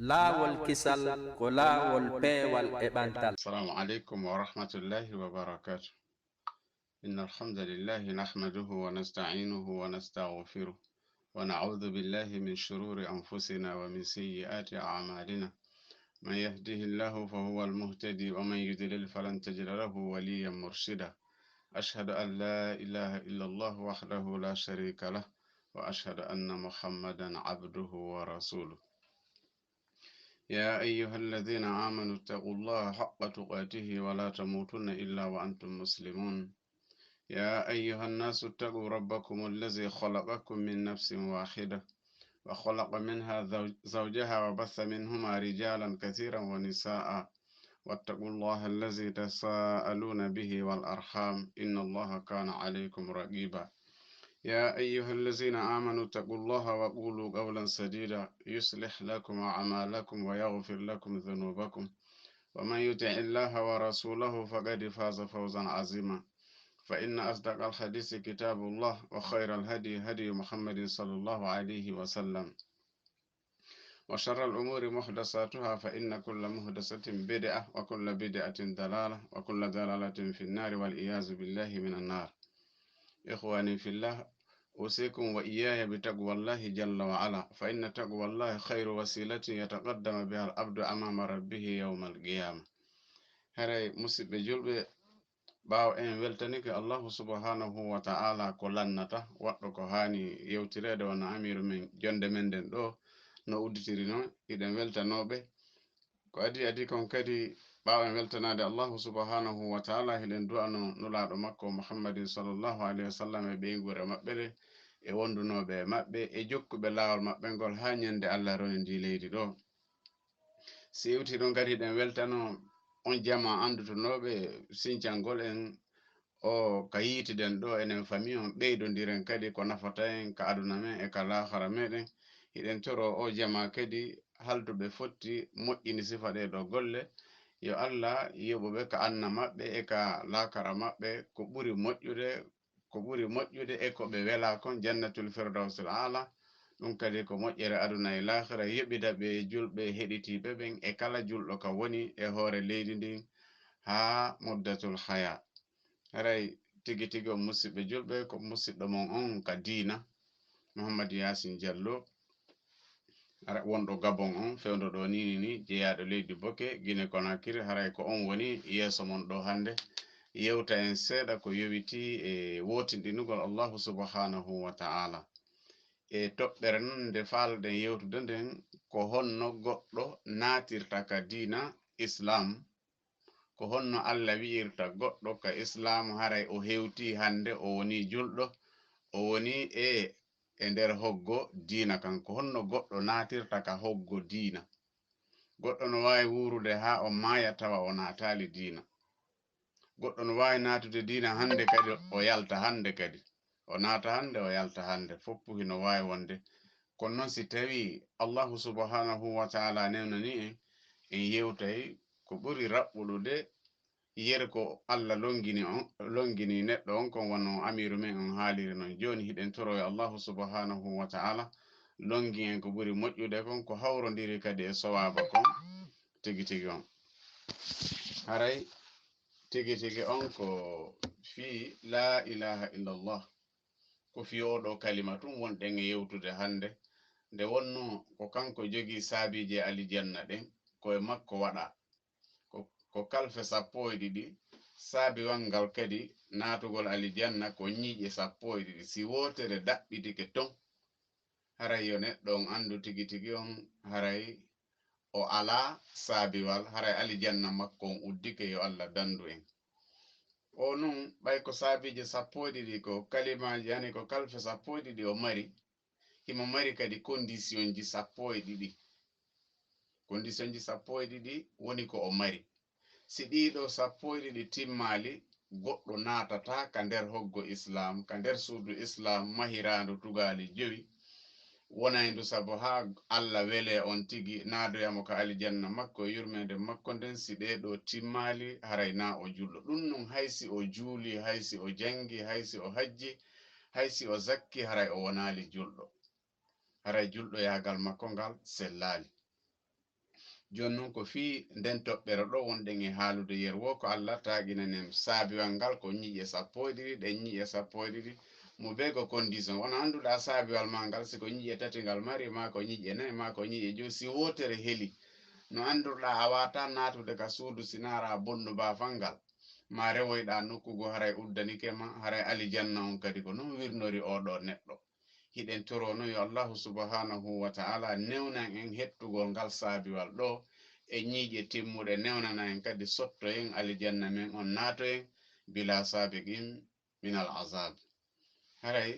laawolkisal ko laawol peewal e ɓantal. Assalamu alaikum wa rahmatullahi wa barakatuh. Inna alhamdulillahi nahmaduhu wa nasta'inuhu wa nastaghfiruh wa na'udhu billahi min shururi anfusina wa min sayyiati a'malina. Man yahdihillahu fahuwa al-muhtadi wa man yudlil falan tajida lahu waliyan murshida. Ashhadu an la ilaha illa Allah wahdahu la sharika lah wa ashhadu anna Muhammadan abduhu wa rasuluh. يا أيها الذين آمنوا اتقوا الله حق تقاته ولا تموتن إلا وأنتم مسلمون. يا أيها الناس اتقوا ربكم الذي خلقكم من نفس واحدة وخلق منها زوجها وبث منهما رجالا كثيرا ونساء واتقوا الله الذي تساءلون به والأرحام إن الله كان عليكم رقيبا. يا أيها الذين آمنوا اتقوا الله وقولوا قولا سديدا يصلح لكم أعمالكم ويغفر لكم ذنوبكم ومن يطع الله ورسوله فقد فاز فوزا عظيما. فإن أصدق الحديث كتاب الله وخير الهدي هدي محمد صلى الله عليه وسلم وشر الأمور محدثاتها فإن كل محدثة بدعة وكل بدعة ضلالة وكل ضلالة في النار والعياذ بالله من النار. إخواني في الله أوصيكم وإياي بتقوى الله جل وعلا فإن تقوى الله خير وسيلة يتقدم بها العبد أمام ربه يوم القيامة. هري مسيب جلب باو إن ولتنك الله سبحانه وتعالى كلنتا وقتك هاني يوتريد وانا أمير من جند من دن دو no udditirino iɗen weltanoɓe ko adi kon kadi ɓawen weltanade allahu subhanahu wa ta'ala hiɗen du'ano nulaɗo makko muhammadin sallallahu alaihi wasallam e ɓeygure maɓɓe e wondunoɓe maɓɓe e jokkuɓe lawol maɓɓe ngol ha ñande allah roni ndi leydi ɗo. si yewti ɗon kadi ɗen weltano on jama andutonoɓe sincangol en o ka yitiɗen ɗo enen famille on ɓeydodiren kadi ko nafata en ka aduna men e ka lahara meɗen hiɗen toro o jama kadi halduɓe fotti moƴƴini sifa ɗe ɗo golle yo allah yoɓuɓe ka anna maɓɓe e ka lakara maɓɓe ko ɓuri moƴƴude e ko ɓe wela kon jannatul firdausil ala ɗum kadi ko moƴƴere aduna e lahara yoɓida ɓe julɓe heɗitiɓe ɓen e kala julɗo ka woni e hoore leydi ndin ha muddatul haya. haray tigi tigi on musidɓe julɓe ko musidɗo mon on ka diina Mouhammad Yassine Diallo wonɗo Gabon on fewdo ɗo ni jeeyaɗo leydi Boke Guinée Conakry. haray ko on woni yeeso mon ɗo hande yewta en seeɗa ko yowiti e wotindinugol allahu subhanahu wa ta'ala e toɓɓere non nde falɗen yewtude nden ko honno goɗɗo natirta ka diina islam, ko honno allah wi'irta goɗɗo ka islam. haray o hewti hande o woni julɗo o woni e nder hoggo diina kan, ko honno goɗɗo natirta ka hoggo diina. goɗɗo no wawi wurude ha o maya tawa o natali diina, goɗɗo no wawi natude diina hande kadi o yalta hande kadi o nata hande o yalta hande foppu hino wawi wonde. kono noon si tawi allahu subhanahu wa ta'ala newnani en yewtay ko ɓuri raɓɓuɗude yere ko allah longini neɗɗo on kon wono amiru men on haaliri non joni hiɗen toro e allahu subhanahu wa ta'ala longi en ko ɓuri moƴƴude kon ko hawrodiri kadi e sowaba kon tigi tigi on. haray tigi tigi on ko fi la ilaha illallah ko fi oɗo kalima tum wonɗen e yewtude hande nde wonno ko kanko jogi saabije alijanna ɗen koye makko waɗa ko kalfe 12 saabi wangal kadi natugol alijanna ko ñiiƴe 12 si wotere daɓɓitike ton. haray yo neɗɗo on andu tigi tigi on haray o ala saabiwal, haray alijanna makko on uddike yo allah dandu en. o nun ɓay ko saabije 12 ko kalimaji yani ko kalfe 12 o mari himo mari kadi condition ji 12. condition ji 12 woni ko o mari. si ɗiɗo 12 timmali goɗɗo natata ka nder hoggo islam, ka nder suudu islam mahirandu tugali 5 wonaydu sabu ha allah wele on tigi nadoyamo ka alijanna makko yurmede makko nden. si ɗeɗo timmali haray na o julɗo. ɗum non haysi o juuli, haysi o jangi, haysi o hajji, haysi o zakki, haray o wonali julɗo. haray julɗo yagal makko ngal sellali. jonnon ko fi nden toɓɓere ɗo wonɗen e haalude yerwo ko Allah taaginanen saabiwal ngal ko ñiƴe 12 ɗe ñiƴe 12 mo be ko condition wona annduɗa saabiwal ma ngal siko ñiƴe 3 ngal mari ma ko ñiƴe 4 ma ko ñiƴe 5 si wotere heli no andurɗa a wata natude ka suudu sinara bonnu bafal ngal ma rewoyɗa nokkugo haray uddanike ma haray alijanna on kadi ko non wirnori oɗo neɗɗo hiɗen torono yo allahu subhanahu wa ta'ala newnan en hettugol ngal saabiwal ɗo e ñiiƴe timmuɗe newnana en kadi sotto en alijanna men on naato en bila sabiqin min al azab haray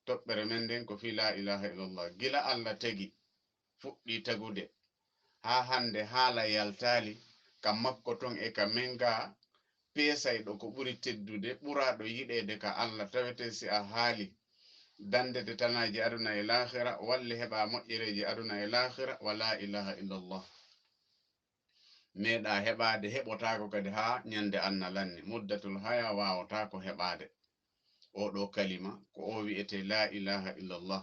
toɓɓere men nden ko fi la ilaha illallah gila Allah tagi fuɗɗi tagude ha hande haala yaltali kam makko ton e ka men ga peesayɗo ko ɓuri teddude ɓuraɗo yiɗede ka Allah tawete si a haali dandede tanaji aduna e lahira walle heɓa moƴƴereji aduna e lahira wa la ilaha illallah meeɗa heɓade heɓotako kadi ha ñande annalanni muddatul haya wawotako heɓade oɗo kalima ko o wi'ete la ilaha illallah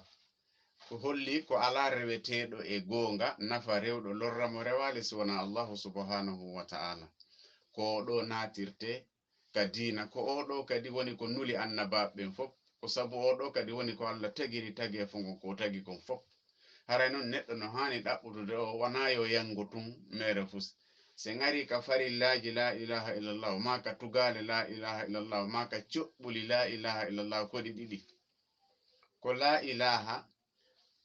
ko holli ko ala reweteɗo e goonga nafa rewɗo lorramo rewali si wona allahu subhanahu wa ta'ala ko ɗo natirte ka diina ko oɗo kadi woni ko nuli annabaɓen fof ko sabu oɗo kadi woni ko Allah tagiri tagi e fongo ko tagi kon fof haray noon neɗɗo no hani ɗaɓɓutude o wona yo yango tun mere fus se ngari ka farillaji la ilaha illallah ma ka tugale la ilaha illallah ma ka coɓɓuli la ilaha illallah koɗi ɗiɗi ko la ilaha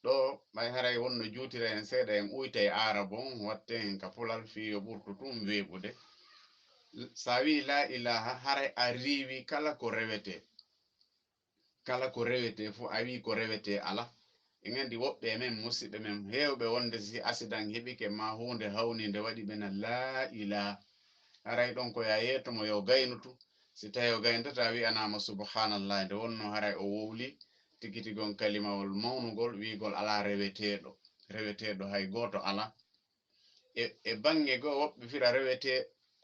ɗo ɓay haray wonno juutira en seeɗa en uyta e arabon watte en ka pulal fiyo ɓurtu tum weeɓude sa wi la ilaha haray a riiwi kala ko rewete fu a wi ko rewete ala en andi woɓɓe men musidɓe men hewɓe wonde si accident heɓike ma hunde hawnide waɗi ɓena la ilaha haray ɗon ko ya yetomo yo gaynutu si tawi o gaynata wi anama subhanallah nde wonno haray o wowli tigitigon kalimawol mawnugol wigol ala reweteɗo hay goto ala e bange go woɓɓe fira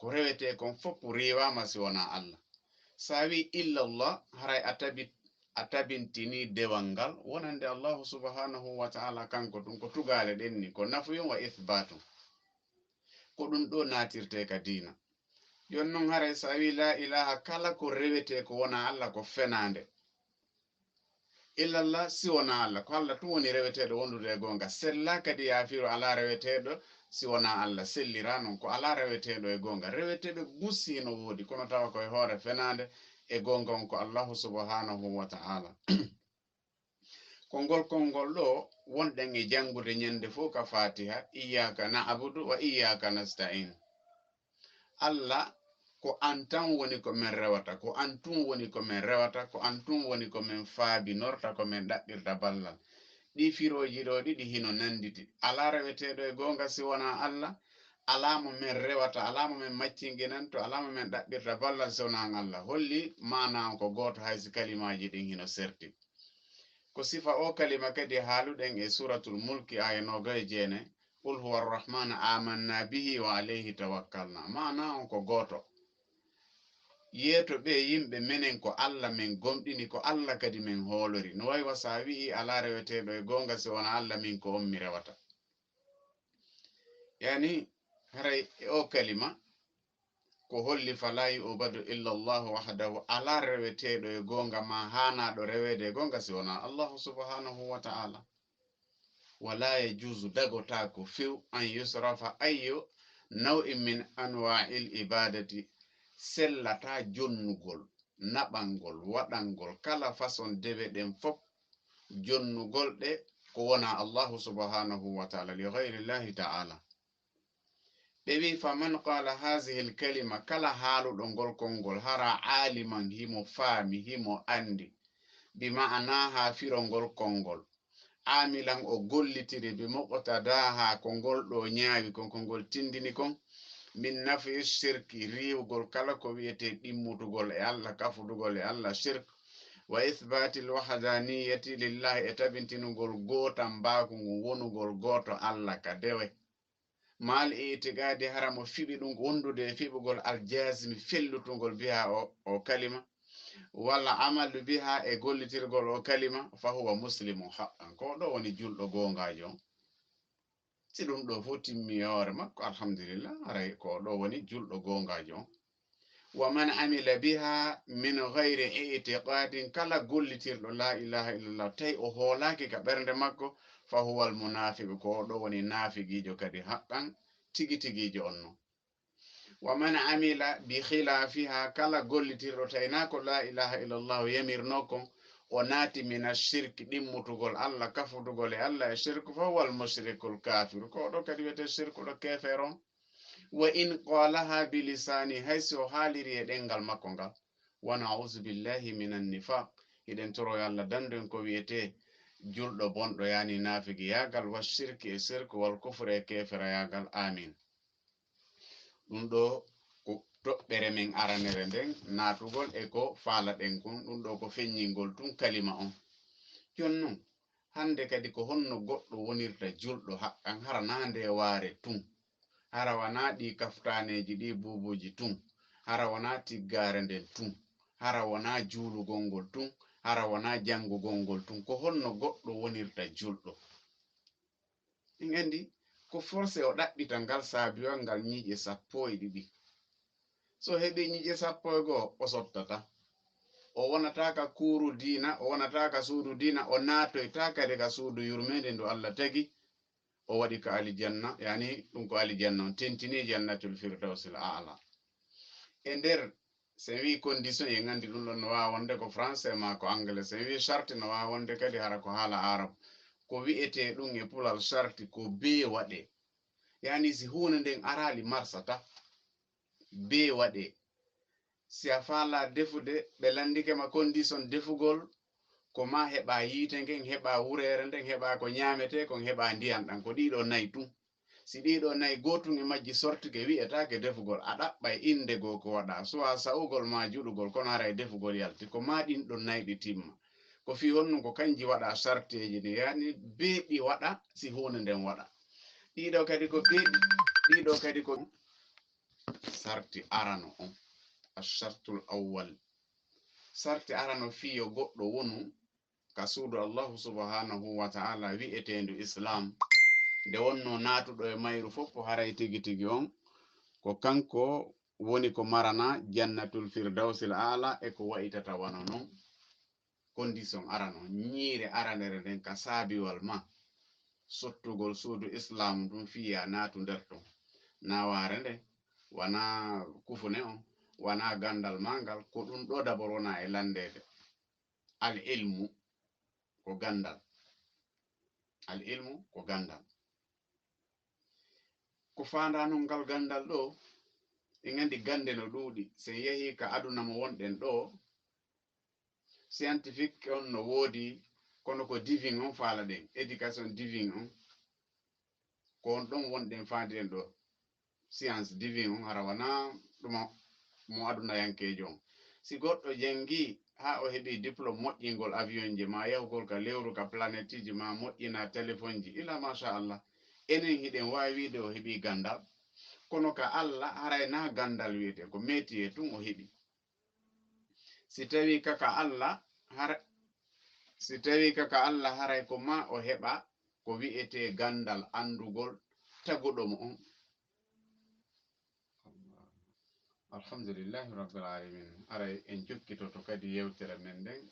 ko rewete kon fof riwama si wona Allah sa wi illallah haray a tabintini dewal ngal wonande allahu subhanahu wa ta'ala kanko ɗum ko tugale ɗenni ko nafuyum wa ithbatu ko ɗum ɗo natirte ka diina yon non haray sa wi la ilaha kala ko rewete ko wona Allah ko fenande illallah si wona Allah ko Allah tun woni reweteɗo wondude e gonga sella kadi yafiro ala reweteɗo si wona Allah sellira non ko ala reweteɗo e gonga reweteɓe bussi no woodi kono tawa koye hoore fenade e gonga on ko allahu subhanahu wa ta'ala konngol ɗo wonɗen e jangude ñande fof ka fatiha iyyaka na'budu wa iyyaka nasta'in Allah ko an tan woni ko men rewata ko an tun woni ko men rewata ko an tun woni ko men faabinorta ko men ɗaɓɓirta ballal ɗi firoji ɗo ɗiɗi hino nanditi ala reweteɗo e gonga si wona Allah alamo men rewata alamo men maccinginanto alamo men ɗaɓɓirta ballal si wona Allah holli mana ko goto haysi kalimaji ɗin hino serti ko sifa o kalima kadi haaluɗen e suratul mulki aya 29 qul huwa arrahman amanna bihi wa alayhi tawakkalna mana on ko goto yeeto ɓe yimɓe menen ko Allah men gomɗini ko Allah kadi men hoolori no way wasa wi'i ala reweteɗo e gonga si wona Allah min ko on mi rewata yani haray o kalima ko holli fala yu'badu illa Allah wahdahu ala reweteɗo e gonga ma hanaɗo rewede e gonga si wona Allah subhanahu wa ta'ala wala yajuzu dagotako few an yusrafa ayyo naw'in min anwa'il ibadati sellata jonnugol naɓangol waɗangol kala façon dewe ɗen fof jonnugol ɗe ko wona allahu subhanahu wa ta'ala li ghayri llahi ta'ala ɓe wi faman qala hazihi lkalima kala haaluɗo ngol konngol hara aliman himo faami himo andi bi ma'anaha firongol konngol amilan o gollitiri bi muqtadaha ko ngol ɗo ñaawi kon ko ngol tindini kon min nafi shirki riwgol kala ko wiyete ɗimmutugol e Allah kafudugol e Allah shirk wa ithbati lwahdaniyati lillahi e tabintinugol gotan mbaku ngu wonugol goto Allah ka dewe mal itigadi haramo fiɓi ɗum wondude e fiɓugol aljasmi fellutugol biha o kalima walla amalu biha e gollitirgol o kalima fa huwa muslimu haqqan ko ɗo woni julɗo gongajo si ɗum ɗo fo timmi hoore makko alhamdulillah aray ko ɗo woni julɗo gongajo wa man amila biha min gayri itiqadin kala gollitirɗo la ilaha illallah tawi o hoolaki ka ɓernde makko fa huwa al munafiqu ko ɗo woni nafigijo kadi haqqan tigi tigijo on no wa man amila bi khilafiha kala gollitirɗo tawina ko la ilaha illallah yamirno kon o naati min ashirki ɗimmutugol allah kafutugol e allah e shirku fa huwa al mushrikul kafiru ko ɗo kadi wiyete shirku ɗo kefer on wa in qalaha bilisani hayso o haaliri e ɗengal makko ngal wa nausu billahi min annifaq hiɗen toro Allah danden ko wiyete julɗo bonɗo yani nafigi yagal wa shirki e shirku wal kufre e kefera yagal amin ɗum ɗo ko toɓɓere men aranere nden natugol e ko faala ɗen kon ɗum ɗo ko feññingol tun kalima on jonnon hande kadi ko honno goɗɗo wonirta julɗo haqqan hara na nde waare tun hara wana ɗi kaftaneji ɗi bubuji tun hara wana tiggare nden tun hara wana juulugol ngol tun hara wana jangugol ngol tun ko honno goɗɗo wonirta julɗo ɗin andi ko forcé o ɗaɓɓita ngal saabiwal ngal ñiiƴe 12 so heɓi ñiiƴe 12 o sottata o wonataka kuuru diina o wonataka suudu diina o naatoyta kadi ka suudu yurmede ndu Allah tagi o waɗi ka alijanna yani ɗum ko alijanna on tentini jannatul firdausil a'la e nder so wi condition e gandi ɗum ɗon no wawa wonde ko français ma ko anglais so wi charte no wawa wonde kadi hara ko haala arab ko wi'ete ɗum e pulal charte ko be waɗe yani si hunde nden arali marsata be waɗe si a faala defude ɓe landikema condition defugol ko ma heɓa yiite ngen heɓa wurere nden heɓa ko ñamete kon heɓa ndiyam ɗan ko ɗiɗo nayi tun si ɗiɗo nayi gotum e majji sortuke wi'etake defugol a ɗaɓɓa e inde goo ko waɗa suwa sa'ugol ma juɗugol kono hara e defugol yalti ko ma ɗin ɗon nayi ɗi timma ko fi honnu ko kanji waɗa sarteji ni yani beeɗi waɗa si hunde nden waɗa ɗiɗo kadi ko beeɗi ɗiɗo kadi ko sarti arano on ashartul awwal sarti arano fiyo goɗɗo wonu ka suudu allahu subhanahu wa ta'ala wi'etendu islam nde wonno natuɗo e mayru fof ko haray tigi tigi on ko kanko woni ko marana jannatul firdausil a'la e ko wa'itata wana non condition arano ñiire aranere nden ka saabiwal ma sottugol suudu islam ɗum fiya naatu nder ton naware nde wana kufune on wana gandal mangal ko ɗum ɗo dabor wona e landede al ilmu ko gandal al ilmu ko gandal ko fandano ngal gandal ɗo e gandi gande no ɗuuɗi so yehi ka aduna mo wonɗen ɗo scientifique on no woodi kono ko diving on faala ɗen éducation diving on ko on ɗon wonɗen faandiren ɗo science diving on hara wana ɗuma mo aduna yankejo on si goɗɗo jangi ha o heɓi diplôme moƴƴingol avion ji ma yahugol ka lewru ka planète ji ma moƴƴina téléphone ji ila machallah enen hiɗen wawi wiide o heɓi gandal kono ka Allah haray na gandal wiyete ko métier tun o heɓi si tawi kaka Allah haray ko ma o heɓa ko wi'ete gandal andugol taguɗomo on alhamdulillahi rabbil alamin aray en jokkitoto kadi yewtere men nden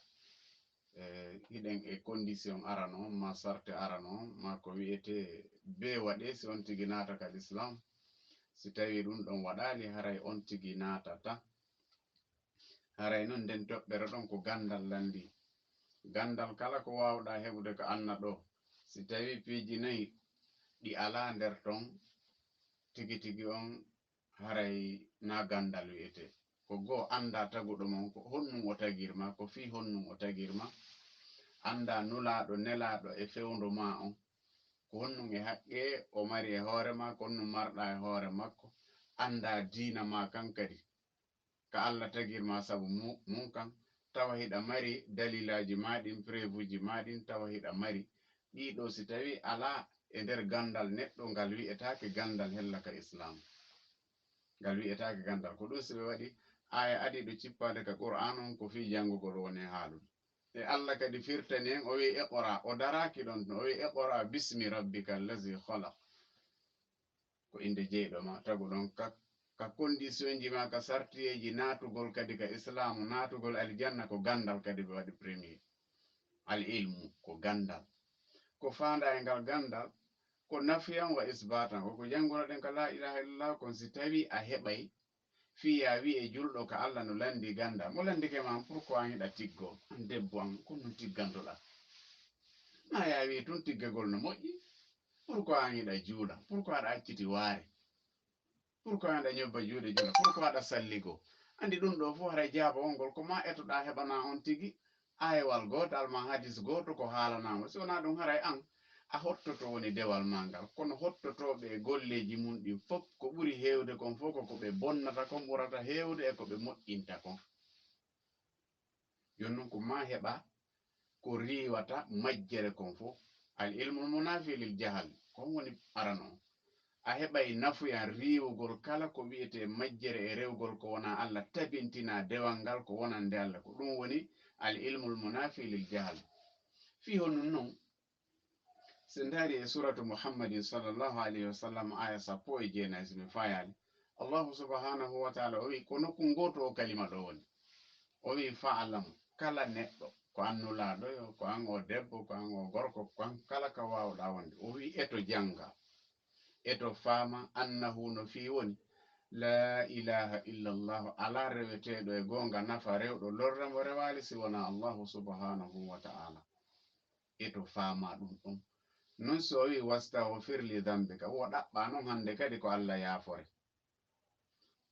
hiɗen e condition arano ma sarte arano ma ko wi'ete be waɗe si on tigi naata ka l'islam si tawi ɗum ɗon waɗali haray on tigi naatata haray noon nden toɓɓere ɗon ko gandal landi gandal kala ko wawɗa heɓude ko anna ɗo si tawi piiji nayi ɗi ala nder ton tigi tigi on haray na gandal wi'ete ko goo anda taguɗo mon ko honnum o tagirma ko fi honnum o tagirma anda nulaɗo nelaɗo e fewndu ma on ko honnum e haqqe o mari e hoorema ko honnum marɗa e hoore makko anda diina ma kan kadi ka Allah tagirma sabu mum kan tawa hiɗa mari dalilaji maɗin prévuji maɗin tawa hiɗa mari ɗiɗo si tawi ala e nder gandal neɗɗo ngal wi'etake gandal hellaka islam ngal wi'etake gandal ko ɗum so ɓe waɗi aya adiɗo cippade ka qur'an on ko fi jangugol woni haalude e Allah kadi firtani en o wi iqra o daraki ɗon o wi iqra bismi rabbika allazi khalaq ko inde jeyɗo ma tagu ɗon ka condition ji ma ka sartiyeji natugol kadi ka islamu natugol aljanna ko gandal kadi ɓe waɗi premier al ilmu ko gandal ko fanda e ngal gandal ko nafiyan wa isbatan koko jangonoɗen ka la ilaha illallah kon si tawi a heɓay fiya wi e julɗo ka Allah no landi gandal mo landike ma pourquoi an yiɗa tiggo an debbo an ko non tiggantoɗa ma ya wi tun tiggagol no moƴƴi pourquoi an yiɗa juula pourquoi aɗa acciti waare pourquoi aɗa ñobba juuɗe juula pourquoi aɗa salligo andi ɗum ɗo fof haɗa jaaba wongol ko ma etoɗa heɓana on tigi ayewal gotal ma hadis goto ko haalanama si wona ɗum haray an a hottoto woni dewal ma ngal kono hottotoɓe e golleji mum ɗin fof ko ɓuri hewde kon fof koko ɓe bonnata kon ɓurata hewde e ko ɓe moƴƴinta kon jonnon ko ma heɓa ko riwata majjere kon fof al ilmul munafi lil jahal kon woni arano a heɓay nafuyan riwugol kala ko wiyete majjere e rewgol ko wona Allah tabintina dewal ngal ko wonande Allah ko ɗum woni al ilmul munafi lil jahal fi honnon noon so ndaari e suratu muhammadin sallllahu alayhi wa sallam aya 19 somi fayali allahu subhanahu wa taala o wi ko nokku goto o kalima ɗo woni o wi fa'lam kala neɗɗo ko annulaɗo yo ko an o debbo ko an o gorko ko an kala ka wawɗa wonde o wi eto janga eto faama annahu no fi woni la ilaha illallah ala reweteɗo e gonga nafa rewɗo lorra mo rewali si wona allahu subhanahu wa ta'ala eto faama ɗum ɗon non so wi wastaghfir li dhanbika wo ɗaɓɓa noon hande kadi ko Allah yaafore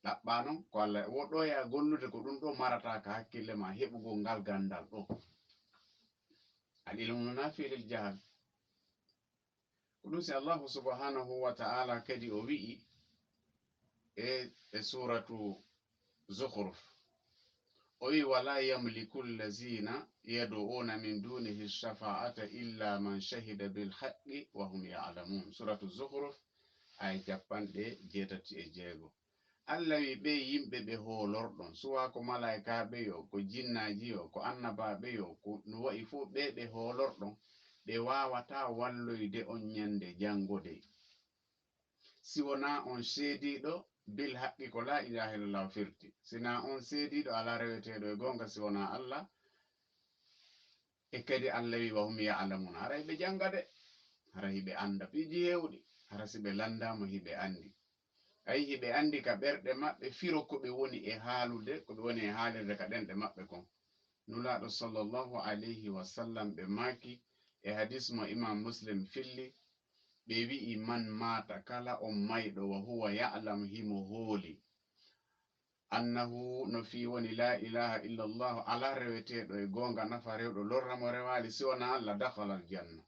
ɗaɓɓa noon ko Allah woɗɗo ya gollude ko ɗum ɗo marata ka hakkille ma heɓugol ngal gandal ɗo al ilmu munafi lil jahal ko ɗum si allahu subhanahu wa ta'ala kadi o wi'i e suratu zukhruf o wi wala yamliku allazina yad'una min dunihi shafa'ata illa man shahida bil haqqi wa hum ya'lamun suratu zukhruf ay 86 Allah wi ɓe yimɓe ɓe hoolorɗon suwa ko malaikaɓe yo ko jinnaji yo ko annabaɓe yo ko no wayi fof ɓe hoolorɗon ɓe wawata walloyde on ñande jangode si wona on seediɗo bil haqqi ko la ilaha illallah firti sina on seediɗo ala reweteɗo e gonga si wona Allah e kadi Allah wi wa hum ya'lamun hara hiɓe janga de hara hiɓe anda piiji hewɗi hara si ɓe landama hiɓe andi ayi hiɓe andi ka ɓerɗe maɓɓe firo ko ɓe woni e haalude ko ɓe woni e haalirde ka ɗenɗe maɓɓe kon nulaɗo sallllahu alayhi wa sallam ɓe maki e hadis mo imam muslim filli ɓe wi'i man mata kala on mayɗo wa huwa ya'lam himo hooli annahu no fi woni la ilaha illallah ala reweteɗo e gonga nafa rewɗo lorra mo rewali si wona Allah dakhala aljanna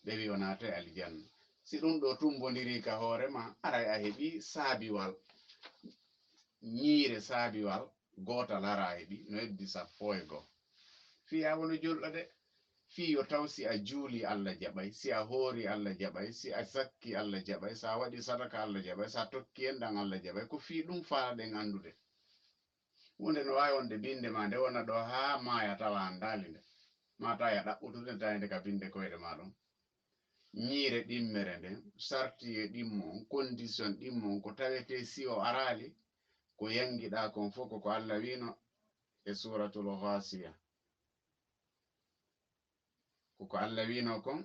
ɓe wi wona to e aljanna si ɗum ɗo tumbodiri ka hoorema aray a heɓi saabiwal ñiire saabiwal gotal hara a heɓi no heddi 11 fiya wono julɗo de fi yo taw si a juuli Allah jaɓay si a hoori Allah jaɓay si a sakki Allah jaɓay sa waɗi sadaka Allah jaɓay sa tokki enɗan Allah jaɓay ko fi ɗum faalaɗen andude hunde no wawi wonde binde ma nde wona ɗo ha maya tawa andali nde mata ya ɗaɓɓutude tawede ka binde koyɗe ma ɗon ñiire ɗimmere nden sarti e ɗimmon condition ɗimmon ko tawete si o arali ko yangiɗa kon fof ko Allah wino e suratul ghasiya ko Allah wino kon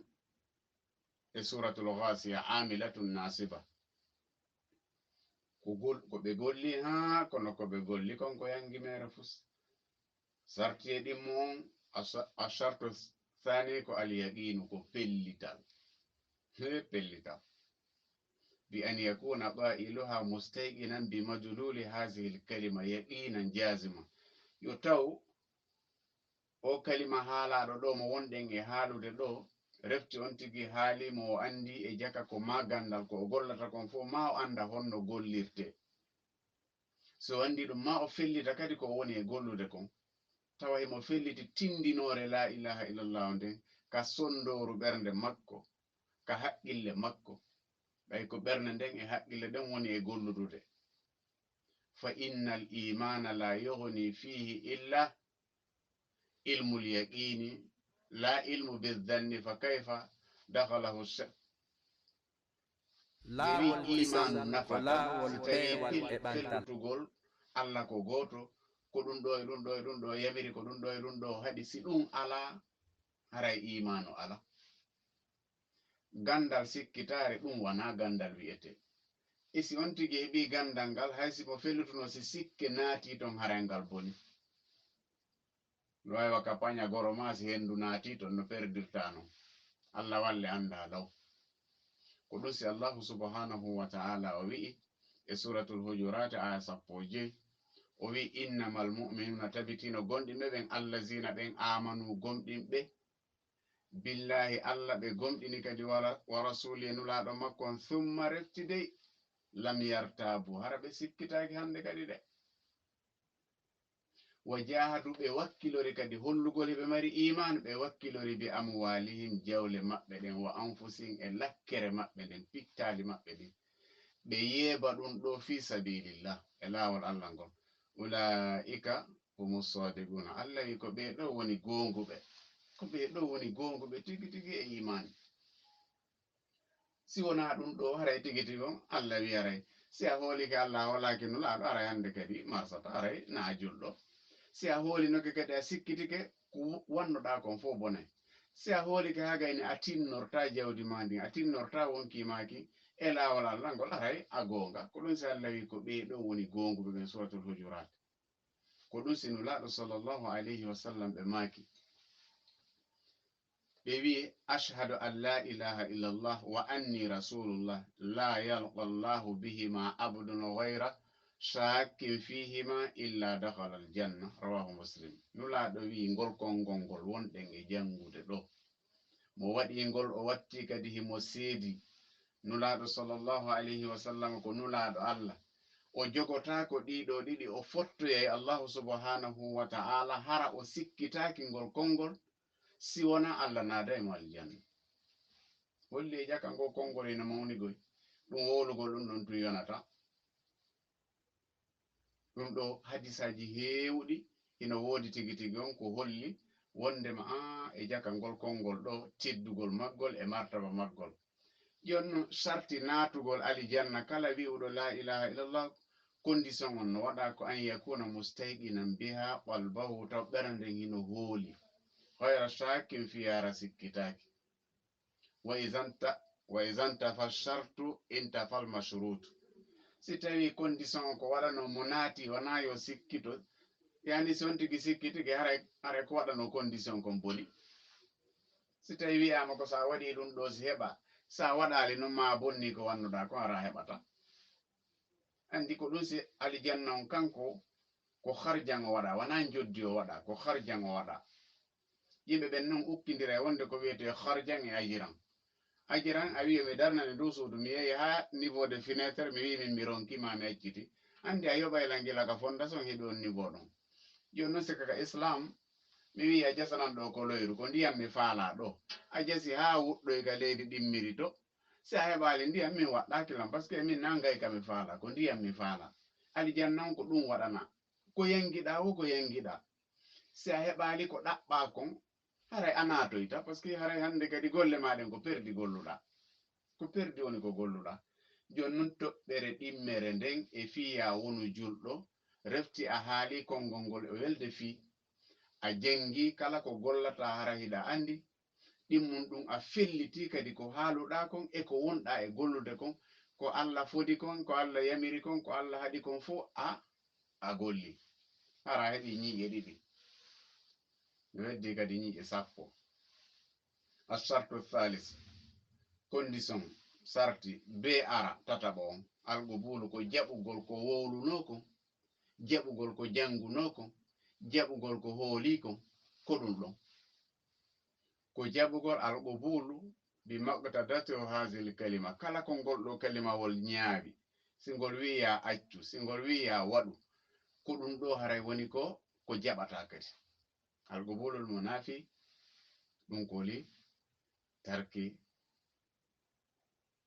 e suratul ghasiya amilatun nasiba ko ɓe golli ha kono ko ɓe golli kon ko yangi mere fus sarti e ɗimmon a shartu thani ko al yaqinu ko pellital pellital bi an yakuna qailuha mustayqinan bi majluli hadhihi al kalima yaqinan jazima yo taw o kalima haalaɗo ɗo mo wonɗen e haalude ɗo refti on tigi haalimo o andi e jaka ko magandal ko o gollata kon fof ma o anda honno gollirte so andi ɗum ma o fellita kadi ko woni e gollude kon tawa himo felliti tindinore la ilaha illallah nden ka sondoru ɓernde makko ka haqqille makko ɓay ko ɓernde nden e haqqille ɗen woni e golludude fa innal imana la yughni fihi illa ilmul yaqini la ilmu bizanni fa kayfa dakhalahu laawolkisal imanu ko nafata laawol si peewal tawi e ɓantal. fellutugol Allah ko goto ko ɗum ɗo e ɗum ɗo e ɗum ɗo yamiri ko ɗum ɗo e ɗum ɗo haɗi si ɗum ala haray imanu ala. Gandal sikkitare ɗum wana gandal wi'ete. Isi on tigi heɓi gandal ngal haysi mo fellutuno si sikke naati ton haray ngal boni. Loy waka paña goro ma si hendu naati ton no perdirtano. Allah walle anda law. Ko ɗum si Allah subhanahu wa ta'ala o wi'i e suratul hujurat aya 15 o wi innamal mu'minuna tabitino gonɗinɓe ɓen allazina ɓen amanu gomɗinɓe billahi Allah ɓe gomɗini kadi wa rasuli e nulaɗo makko on thumma reftidey lam yartabu hara ɓe sikkitaki hande kadi de wa jahadu ɓe wakkilori kadi hollugol heɓe mari iman ɓe wakkilori bi amwalihim jawle maɓɓe ɗen wa anfusihim e lakkere maɓɓe ɗen pittali maɓɓe ɗin ɓe yeeba ɗum ɗo fi sabilillah e lawol Allah ngol ulaika humus sadiquna Allah wi ko ɓe ɗo woni gonguɓe ko ɓe ɗo woni gonguɓe tigi tigi e imani si wona ɗum ɗo haray tigi tigi on Allah wi aray si a hoolike Allah holaki nulaɗo aray hande kadi marsata aray na julɗo si a hoolinoke kadi a sikkitike ko wannoɗa kon fof bonay si a hoolike ha gayni a tinnorta jawdi ma ndin a tinnorta wonkimaki e lawol Allah ngol aray a gonga ko ɗum si Allah wi ko ɓe ɗo woni gonguɓe ɓen suratul hujurat ko ɗum si nulaɗo sallallahu alayhi wa sallam ɓe maki ɓe wi ashhadu an la ilaha illallah wa anni rasulullah la yalqa llahu bihima abdun ghayra shakkin fihima illa dakhala aljanna rawahu muslim nulaɗo wi ngol konngol ngol wonɗen e jangude ɗo mo waɗi ngol o watti kadi himo seedi nulaɗo sallallahu alayhi wa sallam ko nulaɗo Allah o jogota ko ɗiɗo ɗiɗi o fottoyay Allahu subhanahu wa ta'ala hara o sikkitaki ngol konngol si wona Allah naada e mo aljanna holli e ƴaka ngo konngol ene mawni goy ɗum wowlugol ɗum ɗon tu yonata ɗum ɗo hadisaji heewɗi ina woodi tigi tigi on ko holli wondema e ƴaka ngol konngol ɗo teddugol maggol e martaba maggol jonno sarti naatugol aljanna kala wi'uɗo la ilaha illallah condition on no waɗa ko an yakuna mustayqinan biha qalbahu taw ɓernde hino hooli غير شاك في رسكتاك وإذا انتفى الشرط انتفى المشروط سيتاوي كونديسيون كو وادانو موناتي ونا يو سيكيتو يعني سونتيكي سيكيتي هاري كو وادانو كونديسيون كوم بولي سيتاوي وياما كو سا وادي ɗum ɗo si heɓa sa waɗali no ma bonni ko wannuɗa ko ara heɓata andi ko ɗum si alijanna on kanko ko harjan o waɗa wana joddi o waɗa ko harjan o waɗa yimɓe ɓen noon ukkidira wonde ko wiyete harjan e ajiran a wi mi darnani dow suudu mi yehi ha niveau de fenêtre mi wi min mi ronkima mi acciti andi a yoɓayla gila ka fondation heeɓi on niveau ɗon joni noon sikka ka islam mi wi a jasanan ɗo ko loyru ko ndiyam mi faala ɗo a jasi ha wuɗɗoy ka leydi ɗimmiri to si a heɓali ndiyam min waɗɗakilam par ce que min nangay ka mi faala ko ndiyam mi faala alijannan ko ɗum waɗana ko yangiɗa wo ko yangiɗa si a heɓali ko ɗaɓɓa kon haray a natoyta par ce que haray hande kadi golle maɗen ko perdi golluɗa ko perdi woni ko golluɗa joni noon toɓɓere ɗimmere nden e fiya wonu julɗo refti a haali konngol ngol e welde fi a jengi kala ko gollata hara hiɗa andi ɗimmum ɗum a felliti kadi ko haaluɗa kon e ko wonɗa e gollude kon ko Allah fodi kon ko Allah yamiri kon ko Allah haɗi kon fo a golli hara heɓi ñiiƴe ɗiɗi weddi kadi ñiiƴe 10 ashartu thalis condition sarti be ara tataɓo on alqubulu ko jaɓugol ko wowlunoko jaɓugol ko jangunoko jaɓugol ko hooliko ko ɗum ɗon ko jaɓugol alqubulu bi maqtadati hazil kalima kala ko ngol ɗo kalimawol ñaawi si ngol wiya accu si ngol wiya waɗu ko ɗum ɗo haray woni ko jaɓata kadi alqubulul munafi ɗum ko li tarki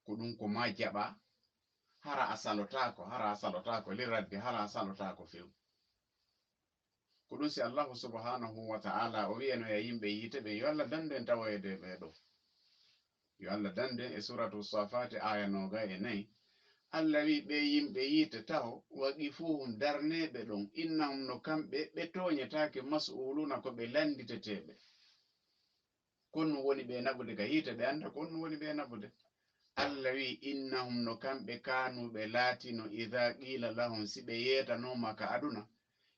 ko ɗum ko ma jaɓa hara a salotako liradde hara a salotako few ko ɗum si Allahu subhanahu wa ta'ala o wiyano ya yimɓe yite ɓe yo Allah danden tawoyede ɓeɗo yo Allah dande e suratu safati aya 24 Allah wi ɓe yimɓe yiite taw waqifuhum darneɓe ɗon innahum no kamɓe ɓe toñetake mas'uluna ko ɓe landiteteɓe konno woni ɓe naɓude ka yiite ɓe anda konno woni ɓe naɓude Allah wi innahum no kamɓe kanuɓe laatino idha qila lahum si ɓe yeetanoma ka aduna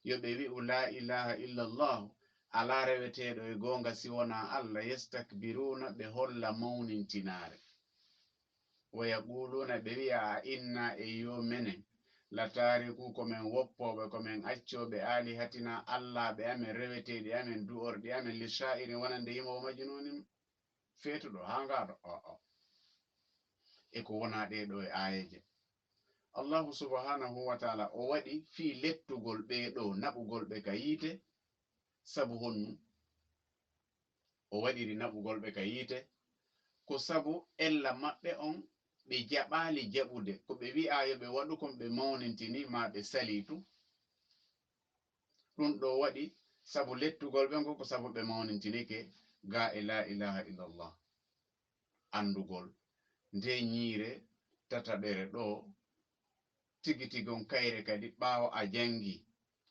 yo ɓe wi'u la ilaha illallah ala reweteɗo e gonga si wona Allah yastakbiruna ɓe holla mawnintinare wa yaquluna ɓe wi'a a inna e yo menen la tariku komin woppoɓe komin accoɓe alihatina Allah ɓe amen reweteɗi amen du'orɗi amen li sha'iri wonande yimowo majnunin feetuɗo ha ngaɗo e ko wona ɗeɗo e ayeje Allahu subhanahu wa ta'ala o waɗi fi lettugol ɓeɗo naɓugol ɓe ka yiite sabu honnu o waɗiri naɓugol ɓe ka yiite ko sabu ella maɓɓe on ɓe jaɓali jaɓude ko ɓe wi'a yo ɓe waɗu kon ɓe mawnintini ma ɓe salitu ɗum ɗo waɗi sabu lettugol ɓe ngo ko sabu ɓe mawnintinike ga e la ilaha illallah andugol nde ñiire tataɓere ɗo tigi tigon kayre kadi ɓaawo a jangi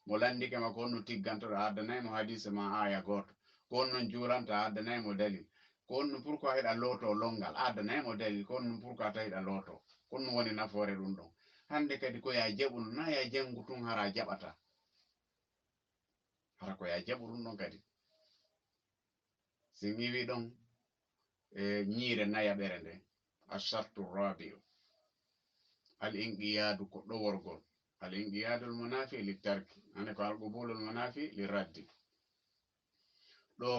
mo landike ma ko honno tiggantoɗo addanaymo hadise ma aya goto ko honnon juranta addanaymo dalil ko honno pourquoi heɗa looto longal addanaymo dalil ko honno pourquoi tawiɗa looto konno woni nafoore ɗum ɗon hande kadi ko ya jaɓuno na ya jangu tun hara jaɓata hara ko ya jaɓu ɗum ɗon kadi sin iwi ɗon e ñiire nayaɓere nde ashartu rabiu al inqiyadu ko ɗoworgol al inqiyadul munafi li tarki ane ko al qubulul munafi li raddi ɗo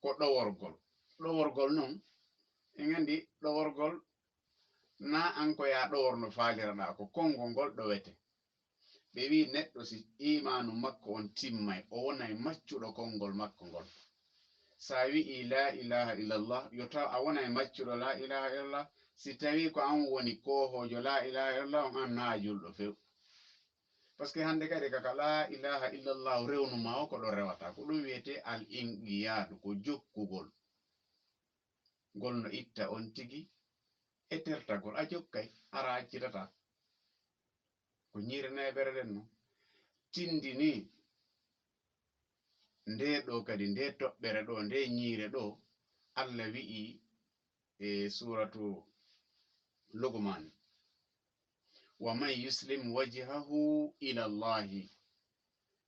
ko ɗoworgol non en andi ɗoworgol na an ko ya ɗoworno faaliraɗa ko konngol ngol ɗowete ɓe wi neɗɗo si imanu makko on timmay o wonay maccuɗo konngol makko ngol sa wi'i la ilaha illallah yo taw a wonay maccuɗo la ilaha illallah si tawi ko an woni kohojo la ilaha illallah on an na julɗo few par ce que hande kadi kaka la ilaha illallah rewnu ma o ko ɗo rewata ko ɗum wiyete al inqiyadu ko jokkugol ngol no itta on tigi e tertagol a jokkay ara accitata ko ñiire nayaɓere ɗen no tindini nde ɗo kadi nde toɓɓere ɗo nde ñiire ɗo Allah wi'i e suratu Luqman wa man yuslim wajhahu ila Allahi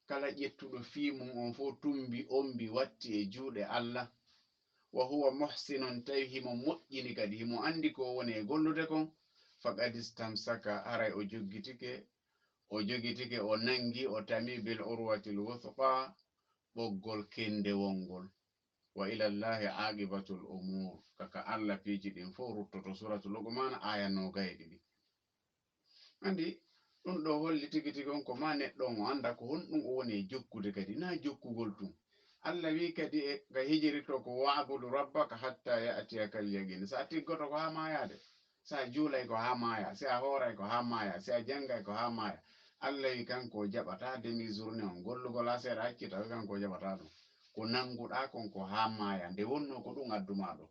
kala ƴettuɗo fimum on fo tumbi ombi watti e juuɗe Allah wa huwa muhsinun tawi himo moƴƴini kadi himo andi ko woni e gollude kon faqad istamsaka aray o jogitike o nangi o tami bil urwatil wuthqa ɓoggol kende wongol wa ila llahi aqibatul umur kaka Allah piiji ɗin fo ruttoto suratu Luqman aya 22 andi ɗum ɗo holli tigi tigi on ko ma neɗɗo on o anda ko honɗum o woni e jokkude kadi na jokkugol tum Allah wi kadi e ga hijiri to ko wa'budu rabbaka hatta ya'tiyaka al-yaqin sa tiggoto ko ha mayade sa juulay ko ha maya si a hooray ko ha maya si a jangay ko ha maya Allah wi kanko jaɓata demi journée on gollugol ha seeɗa hakkita wi kanko jaɓata ɗum ko nanguɗa kon ko ha maya nde wonno ko ɗum adduma ɗo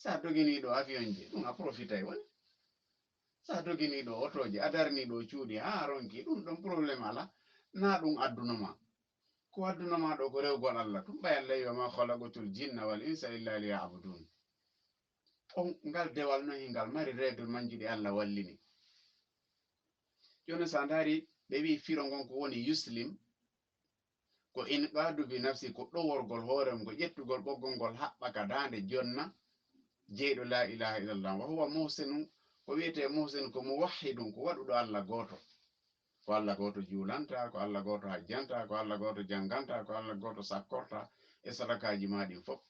sa doginiɗo avion je ɗum a profitay woni sa doginiɗo otoje a darniɗo cuuɗi ha ronki ɗum ɗon probléme ala na ɗum addunoma ko addunoma ɗo ko rewgol Allah ɗum ɓay Allah wi wa ma khalaqatul jinna wal insa illa liya'budun on ngal dewal no hingal mari règle manji ɗi Allah wallini joni sa ndari ɓe wi firo ngon ko woni yuslim ko inqadu bi nafsi ko ɗoworgol hoorem ko ƴettugol ɓoggol ngol haɓɓa ka dande jonna jeyɗo la ilaha illallah wa huwa muhsinun ko wiyete muhsin ko muwahhidun ko waɗuɗo Allah goto ko Allah goto juulanta ko Allah goto hajjanta ko Allah goto janganta ko Allah goto sakkorta e sadakaji maɗin fof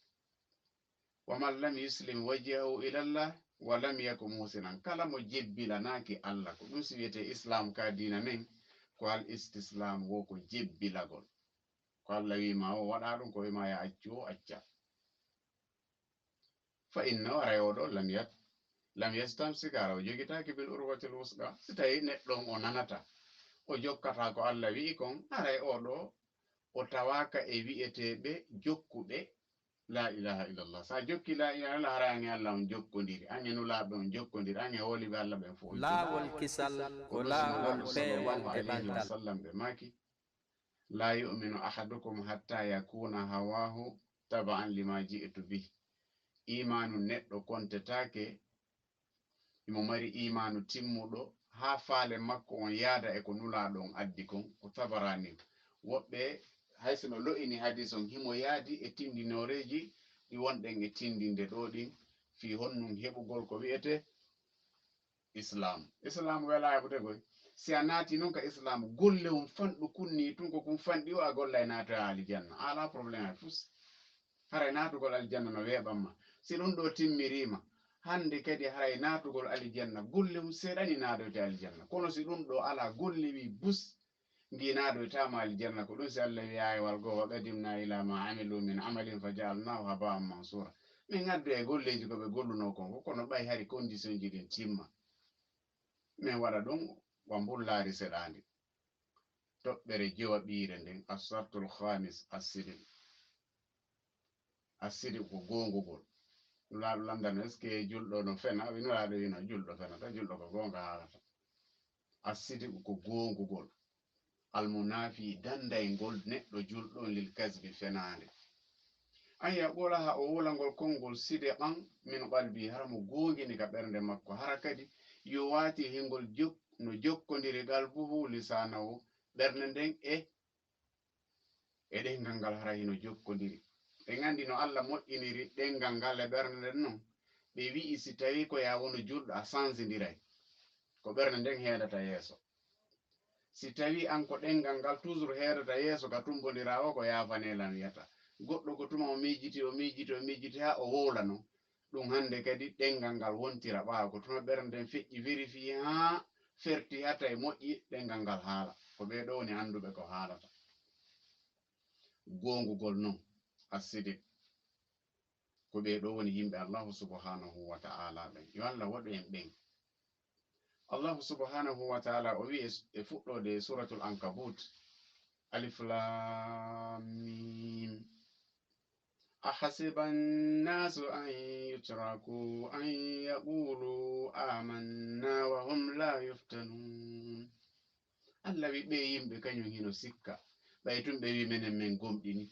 wa man lam yuslim wajhahu ila Allah wa lam yaku muhsinan kala mo jebbilanaki Allah ko ɗum si wiyete islam ka dina men ko al istislam wo ko jebbilagol ko Allah wima o waɗa ɗum ko wima ya accu o acca fa inna aray oɗo lam yastamsik ara o jogitaki bil urwatil wusqa si tawi neɗɗon o nanata o jokkata ko Allah wi'i kon aray oɗo o tawaka e wi'eteɓe jokkuɓe la ilaha illallah sa jokki la ilaha illallah harani Allah on jokkodiri anye nulaɓe on jokkodiri anye holiɓe Allah ɓen fo on laawolkisal ko ko ɗum laawol sinulaɗo peewal sallllahu e alayhi wa ɓantal. sallam ɓe maki la yuminu ahadukum hatta yakuna hawahu taba'an lima ji'tu bih. Imanu neɗɗo kontetake imo mari imanu timmuɗo ha faale makko on yaada e ko nulaɗo on addi kon ko tabarani. Woɓɓe haysino lo'ini hadis on himo yaadi e tindinoreji ɗi wonɗen e tindinde ɗo ɗin fi honnum heɓugol ko wi'ete islam. Islam wela heɓude goy si a naati noon ka islam golle on fanɗu kunni tun ko kum fanɗi o a golla e nato e alijanna ala probléme e fus haray natugol alijanna no weɓanma si ɗum ɗo timmirima hande kadi haray natugol alijanna golle mum seeɗani nadoyte alijanna kono si ɗum ɗo ala golle wi bus gi nadoytama alijanna ko ɗum si Allah wi ayewal goo wa qadimna ila ma amilu min amalin fa jaalnahu haba'an mansura. min gaddu e golleji koɓe golluno kon ko kono ɓay hari condition ji ɗin timma min waɗa ɗum wa mbullaari seɗaandi toɓɓere jewa ɓiire nden assartul khamis assidi ko gongugol nulaaɗo landano est ce que julɗo no fena wi nulaaɗo wino julɗo fenata julɗo ko gonga haalata assidi ko gongugol almunafi dandaygol neɗɗo julɗon lil kasbi fenaande an yaɓola ha o wolangol konngol side ɓan min qalbi hara mo gongini ka ɓernde makko hara kadi yo waati hengol no jokkodiri qalbuhu lisanahu ɓernde nden e ɗengal ngal hara hino jokkodiri ɓe gandi no Allah moƴƴiniri ɗengal ngal e ɓernde nden noon ɓe wi'i si tawi ko ya wono julɗo a sansidiray ko ɓernde nden heedata yeeso si tawi an ko ɗengal ngal toujours heedata yeeso ka tumbodira o ko yafanelan wiyata goɗɗo ko tuma o miijiti ha o wowlano ɗum hande kadi ɗengal ngal wontira ɓaawa ko tuma ɓernde nden feƴƴi vérifié ha ferti hata e moƴƴi ɗengal ngal haala ko ɓe ɗo woni anduɓe ko haalata gongugol noon asidik ko ɓe ɗo woni yimɓe allahu subhanahu wa ta'ala ɓen yo Allah waɗu en ɓen allahu subhanahu wa ta'ala o wi e fuɗɗode suratul ankabut alif lam mim أحسب الناس أن يتركوا أن يقولوا آمنا وهم لا يفتنون Allah wi ɓe yimɓe kañum hino sikka ɓay tun ɓe wi menen min gomɗini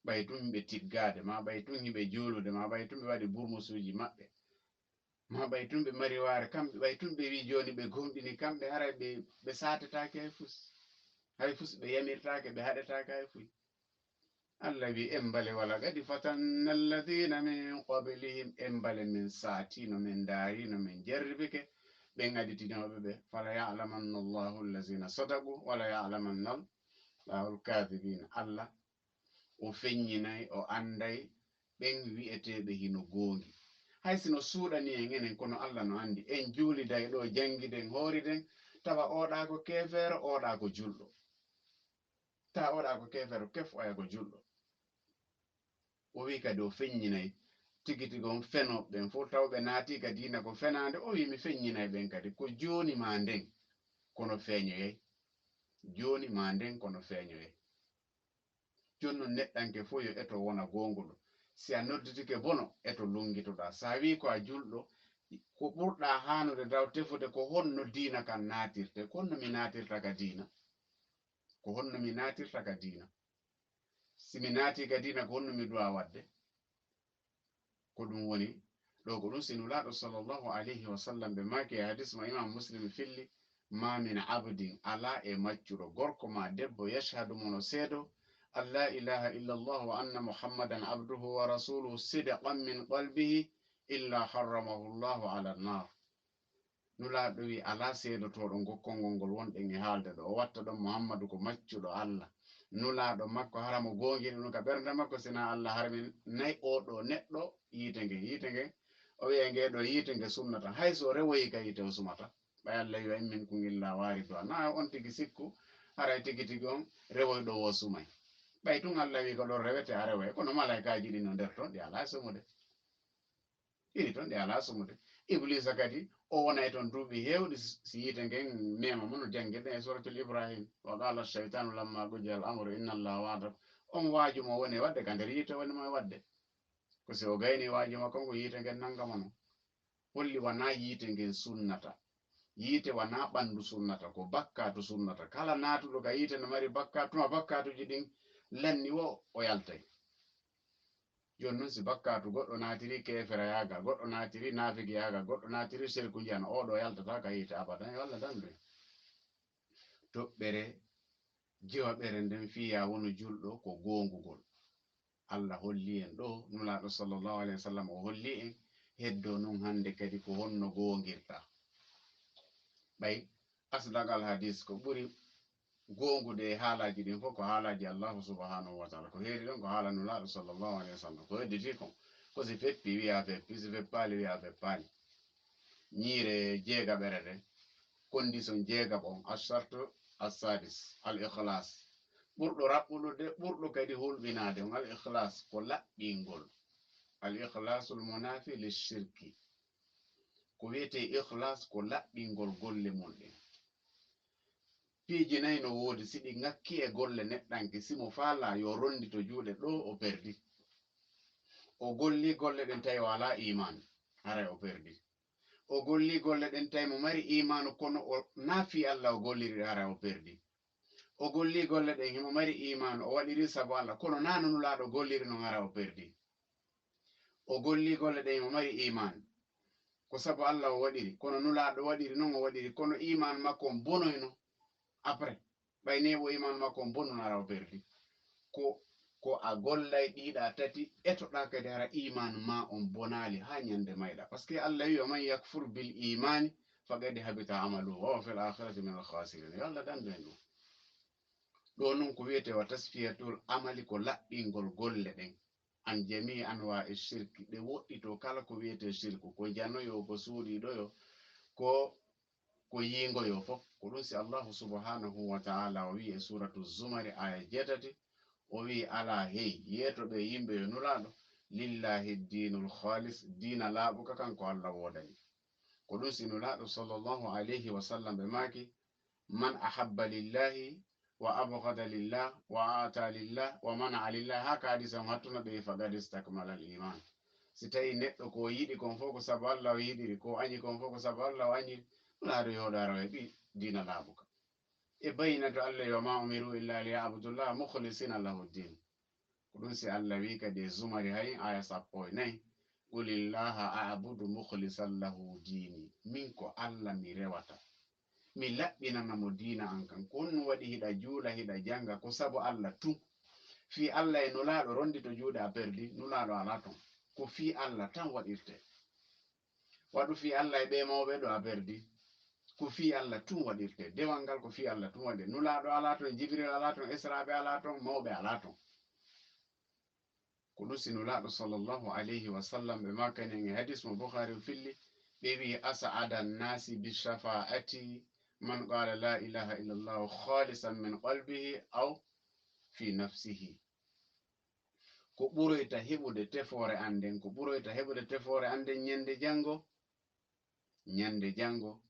ɓay tun ɓe tiggade ma ɓay tun hiɓe jolude ma ɓay tun ɓe waɗi burmusuji maɓɓe ma ɓay tun ɓe mari waare kamɓe ɓay tun ɓe wi joni ɓe gomɗini kamɓe haray ɓe satetake hay fus ɓe yamirtake ɓe haɗetake hay fuy Allah wi embale wala kadi fatanna alladhina min qablihim embale min saatino min daarino min jarribike ɓen aditinoɓe ɓe fala ya'lamanna Allahu allazina sadaqu wala ya'lamanna Allahu al-kadhibina Allah o feññinay o anday ɓen wi'eteɓe hino gongi hay sino suuɗani en enen kono Allah no andi en juuliday ɗo jangiden hooriden tawa oɗa ko kefeero oɗa ko julɗo ta oɗa ko kefeero kef oya ko julɗo o wi kadi o feññinay tigitigon fenoɓe ɓen fof tawɓe naati ka diina ko fenande o wi mi feññinay ɓen kadi ko joni ma nden kono feeñoyey joni ma nden kono feeñoyey jonnon neɗɗanke fof yo eto wona gonguɗo si a nodditike bono eto lungitoɗa sa wi ko a julɗo ko ɓurɗa hanude daw tefude ko honno diina kan natirte ko honno mi natirta ka diina ko honno mi natirta ka diina simi naati ka diina ko honno mi duwa wadde ko ɗum woni ɗo ko ɗum sinulaɗo sallllahu alayhi wa sallam ɓe maki e hadis mo imam muslim filli ma min abdin ala e maccuɗo gorko ma debbo yashhadu mono seedo an la ilaha illa allah wa anna muhammadan abduhu wa rasuluhu sidqan min qalbihi illa harramahu llahu ala nnar nulaɗo wi ala seedotoɗo gokkongol ngol wonɗen e haalde ɗo o watta ɗon muhammadu ko maccuɗo allah nulaɗo makko haramo gongini ɗum ka ɓernde makko sina allah harmin nayi oɗo neɗɗo yiite nge o wiya ngeɗo yiite nge sumnata hay so rewoyi ka yiite o sumata ɓay allah wiwa in minkum illa wariduha na on tigi sikku haray tigi tigi on rewoyɗo wo sumay ɓay tun allah wi ko ɗon rewete a rewoye kono malaikaji ɗi no nder toon ɗi ala sumude ɗiɗi toon ɗi ala sumude iblisa kadi o wonay toon duuɓi hewɗi si yiite ngen mema mo no jangguirɗen e suratul ibrahim wa qala cheitanu lamma gudiya al amru inna allah wa'ada on waaju mo woni wadde ka nder yiite woni mo wadde ko si o gayni waaju ma konko yiite ngen nangama no holli wana yiite ngen sunnata yiite wana ɓandu sunnata ko bakkatu sunnata kala natuɗo ka yiite no mari bakkatuma bakkatuji ɗin lanni wo o yaltay joni noon si bakkatu goɗɗo natiri kefera yagal goɗɗo natiri nafigi yagal goɗɗo natiri selku jiyana oɗo yaltata ka yiite abadan yo Allah dandu toɓɓere jewaɓere nden fiya wonu julɗo ko gongugol Allah holli en ɗo nulaɗo sallllahu alayhi wa sallam o holli en heddo nun hande kadi ko honno gongirta ɓay asdagal hadis ko ɓuri gongude e haalaji ɗin fof ko haalaji allahu subhanahu wa taala ko heeri ɗon ko haala nulaɗo sallllahu alayhi wa sallam ko hedditi kon ko si feppi wiya feppi si feppali wiya feppali ñiire jeegaɓere ɗe condition jeegaɓon ashartu assadis al ikhlas ɓurɗo raɓɓuɗude ɓurɗo kadi hulɓinade on al ikhlas ko laɓɓingol al ikhlasul munafi lishirki ko wiyete ikhlas ko laɓɓingol golle mon ɗen piiji nayi no woodi siɗi ngakki e golle neɗɗanke simo faala yo rondi to juuɗe ɗo o perdi o golli golle ɗen tawi wala iman haray o perdi o golli golle ɗen tawi mo mari imanu kono o naafi Allah o golliri haray o perdi o golli golle ɗen himo mari imanu o waɗiri sabu Allah kono nananulaɗo golliri non hara o perdi o golli golle ɗen himo mari iman ko sabu Allah o waɗiri kono nulaɗo waɗiri non o waɗiri kono iman makko on bonoyno après ɓayne bo iman makko on bonno hara o perdi ko a gollay ɗiɗa tati etoɗa kadi hara iman ma on bonali ha ñande mayɗa par ce que Allah wi o man yakfur bil imani faqad habita amaluhu wa huwa fil akhirati min al khasirin yo Allah dandu en ɗum ɗo nun ko wiyete wa tasfiyatul amali ko laɓɓingol golle ɗen an jami anwa e shirki ɗe woɗɗito kala ko wiyete shirku ko janoyo ko suuɗiɗoyo ko yingoyo fof ko ɗum si allahu subhanahu wa ta'ala o wi e suratu zumari aya 7 o wi ala hey yetoɓe yimɓe yo nulaɗo lillahi dinul khalis dina laaɓuka kanko Allah wodani ko ɗum si nulaɗo sallllahu alayhi wa sallam ɓe maki man ahabba lillahi wa abghada lillah wa ata lillah wa mana lillah ha kadisam hattuna ɓe faqad istakmala al iman si tawi neɗɗo ko yiɗi kon fof ko sabu Allah o yiɗiri ko añi kon fof ko sabu Allah o añiri nulaɗo yoɗaro e ɓi dina laaɓuka e bayina to Allah yo ma umiru illa liya'budullah mukhlisina lahu din ko ɗum si Allah wi kadi e zumari hay aya 14 qulillaha a'budu mukhlisan lahu dini min ko Allah mi rewata mi laɓɓinanamo diina an kan ko honno waɗi hiɗa juula hiɗa janga ko sabu Allah tu fi Allah e nulaɗo rondi to juuɗe a perdi nulaɗo ala ton ko fi Allah tan waɗirte waɗu fi Allah e ɓe mawɓe ɗo a perdi ko fi Allah tun waɗirte dewal ngal ko fi Allah tun waɗir nulaɗo ala ton jibril ala ton israɓe ala ton mawɓe ala ton ko ɗum si nulaɗo sallllahu alayhi wa sallam ɓe makanen e hadis mo Bukhari filli ɓe wi as'ada nnasi bi shafa'ati man qala la ilaha illallah khalisan min qalbihi aw fi nafsihi ko ɓuroyta heɓude tefore anden ko ɓuroyta heɓude tefore anden ñande jango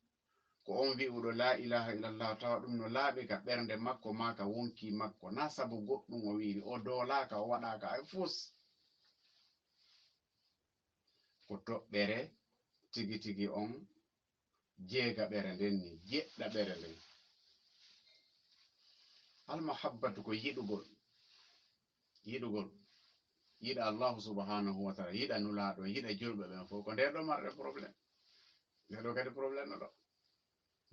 ko on wi'uɗo la ilaha illallah tawa ɗum no laaɓi ka ɓernde makko ma ka wonki makko na sabu goɗɗum o wiiri o doolaka o waɗaka ay fus ko toɓɓere tigi tigi on jeegaɓere nden ni jeɗɗaɓere nden almahabbatu ko yiɗugol yiɗa allahu subhanahu wa taala yiɗa nulaɗo yiɗa julɓe ɓen fof ko nde ɗo marɗe probléme nde ɗo kadi probléme ɗo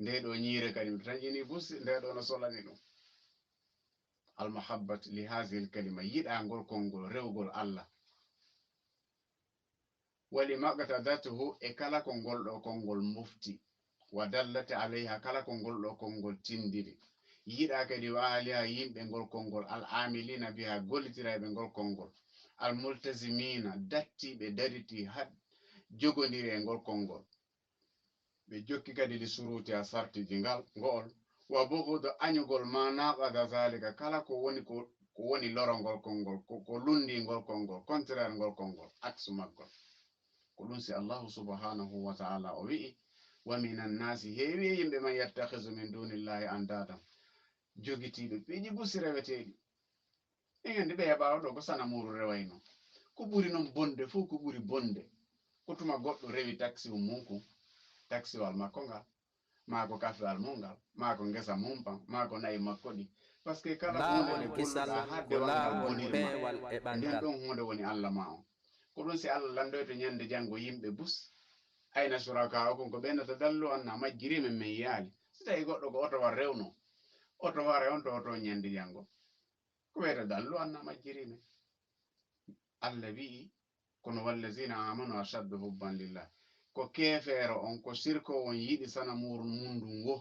nde ɗo ñiire kadi mi tan jini busti nde ɗo no solani ɗum almahabbat li hasil kalima yiɗangol konngol rewgol Allah wali maqtadatuhu e kala ko ngol ɗo konngol mofti wa dallati alayha kala ko ngol ɗo konngol tindiri yiɗa kadi wa aliha yimɓe ngol konngol al amilina biha gollitira ɓe ngol konngol al multazimina dattiɓe dariti had jogodiri e ngol konngol ɓe jokki kadi li suruti a sartiji ngal ngool wa bogodo añugol ma naqada zalika kala ko woni lorongol konngol ko lundi ngol konngol contraire ngol konngol aksu maggol ko ɗum si allahu subhanahu wa ta'ala o wi'i wa minan nasi heewi yimɓe man yattakhizu min dunillahi andadan jogitiɓe piiji busi reweteɗi ingandi be heɓawa ɗo ko sana muru rewayno ko ɓuri noon bonde fuu ko ɓuri bonde ko tuma goɗɗo rewi taxi mum taxiwal makko ngal maa ko kafewal mum ngal maa ko ngesa mum pam maa ko nayi makko ɗi par ce que kala hunde nde laawolkisal golluɗa ha ko dewal ngal laawol bonirma peewal e nden ɓantal. ɗon hunde woni Allah ma on ko ɗum si Allah landoy to ñande janngo yimɓe bus ayna suraka o kon ko ɓennata dallu on na majjirimen min yaali so tawi goɗɗo ko oto war rewno oto ware on to oto ñande janngo ko wiyete dallu on na majjirimen Allah wi'i kono wallazina amanu ashaddu hubban lillah ko kefeero on ko sirko on yiɗi sana mundu ngo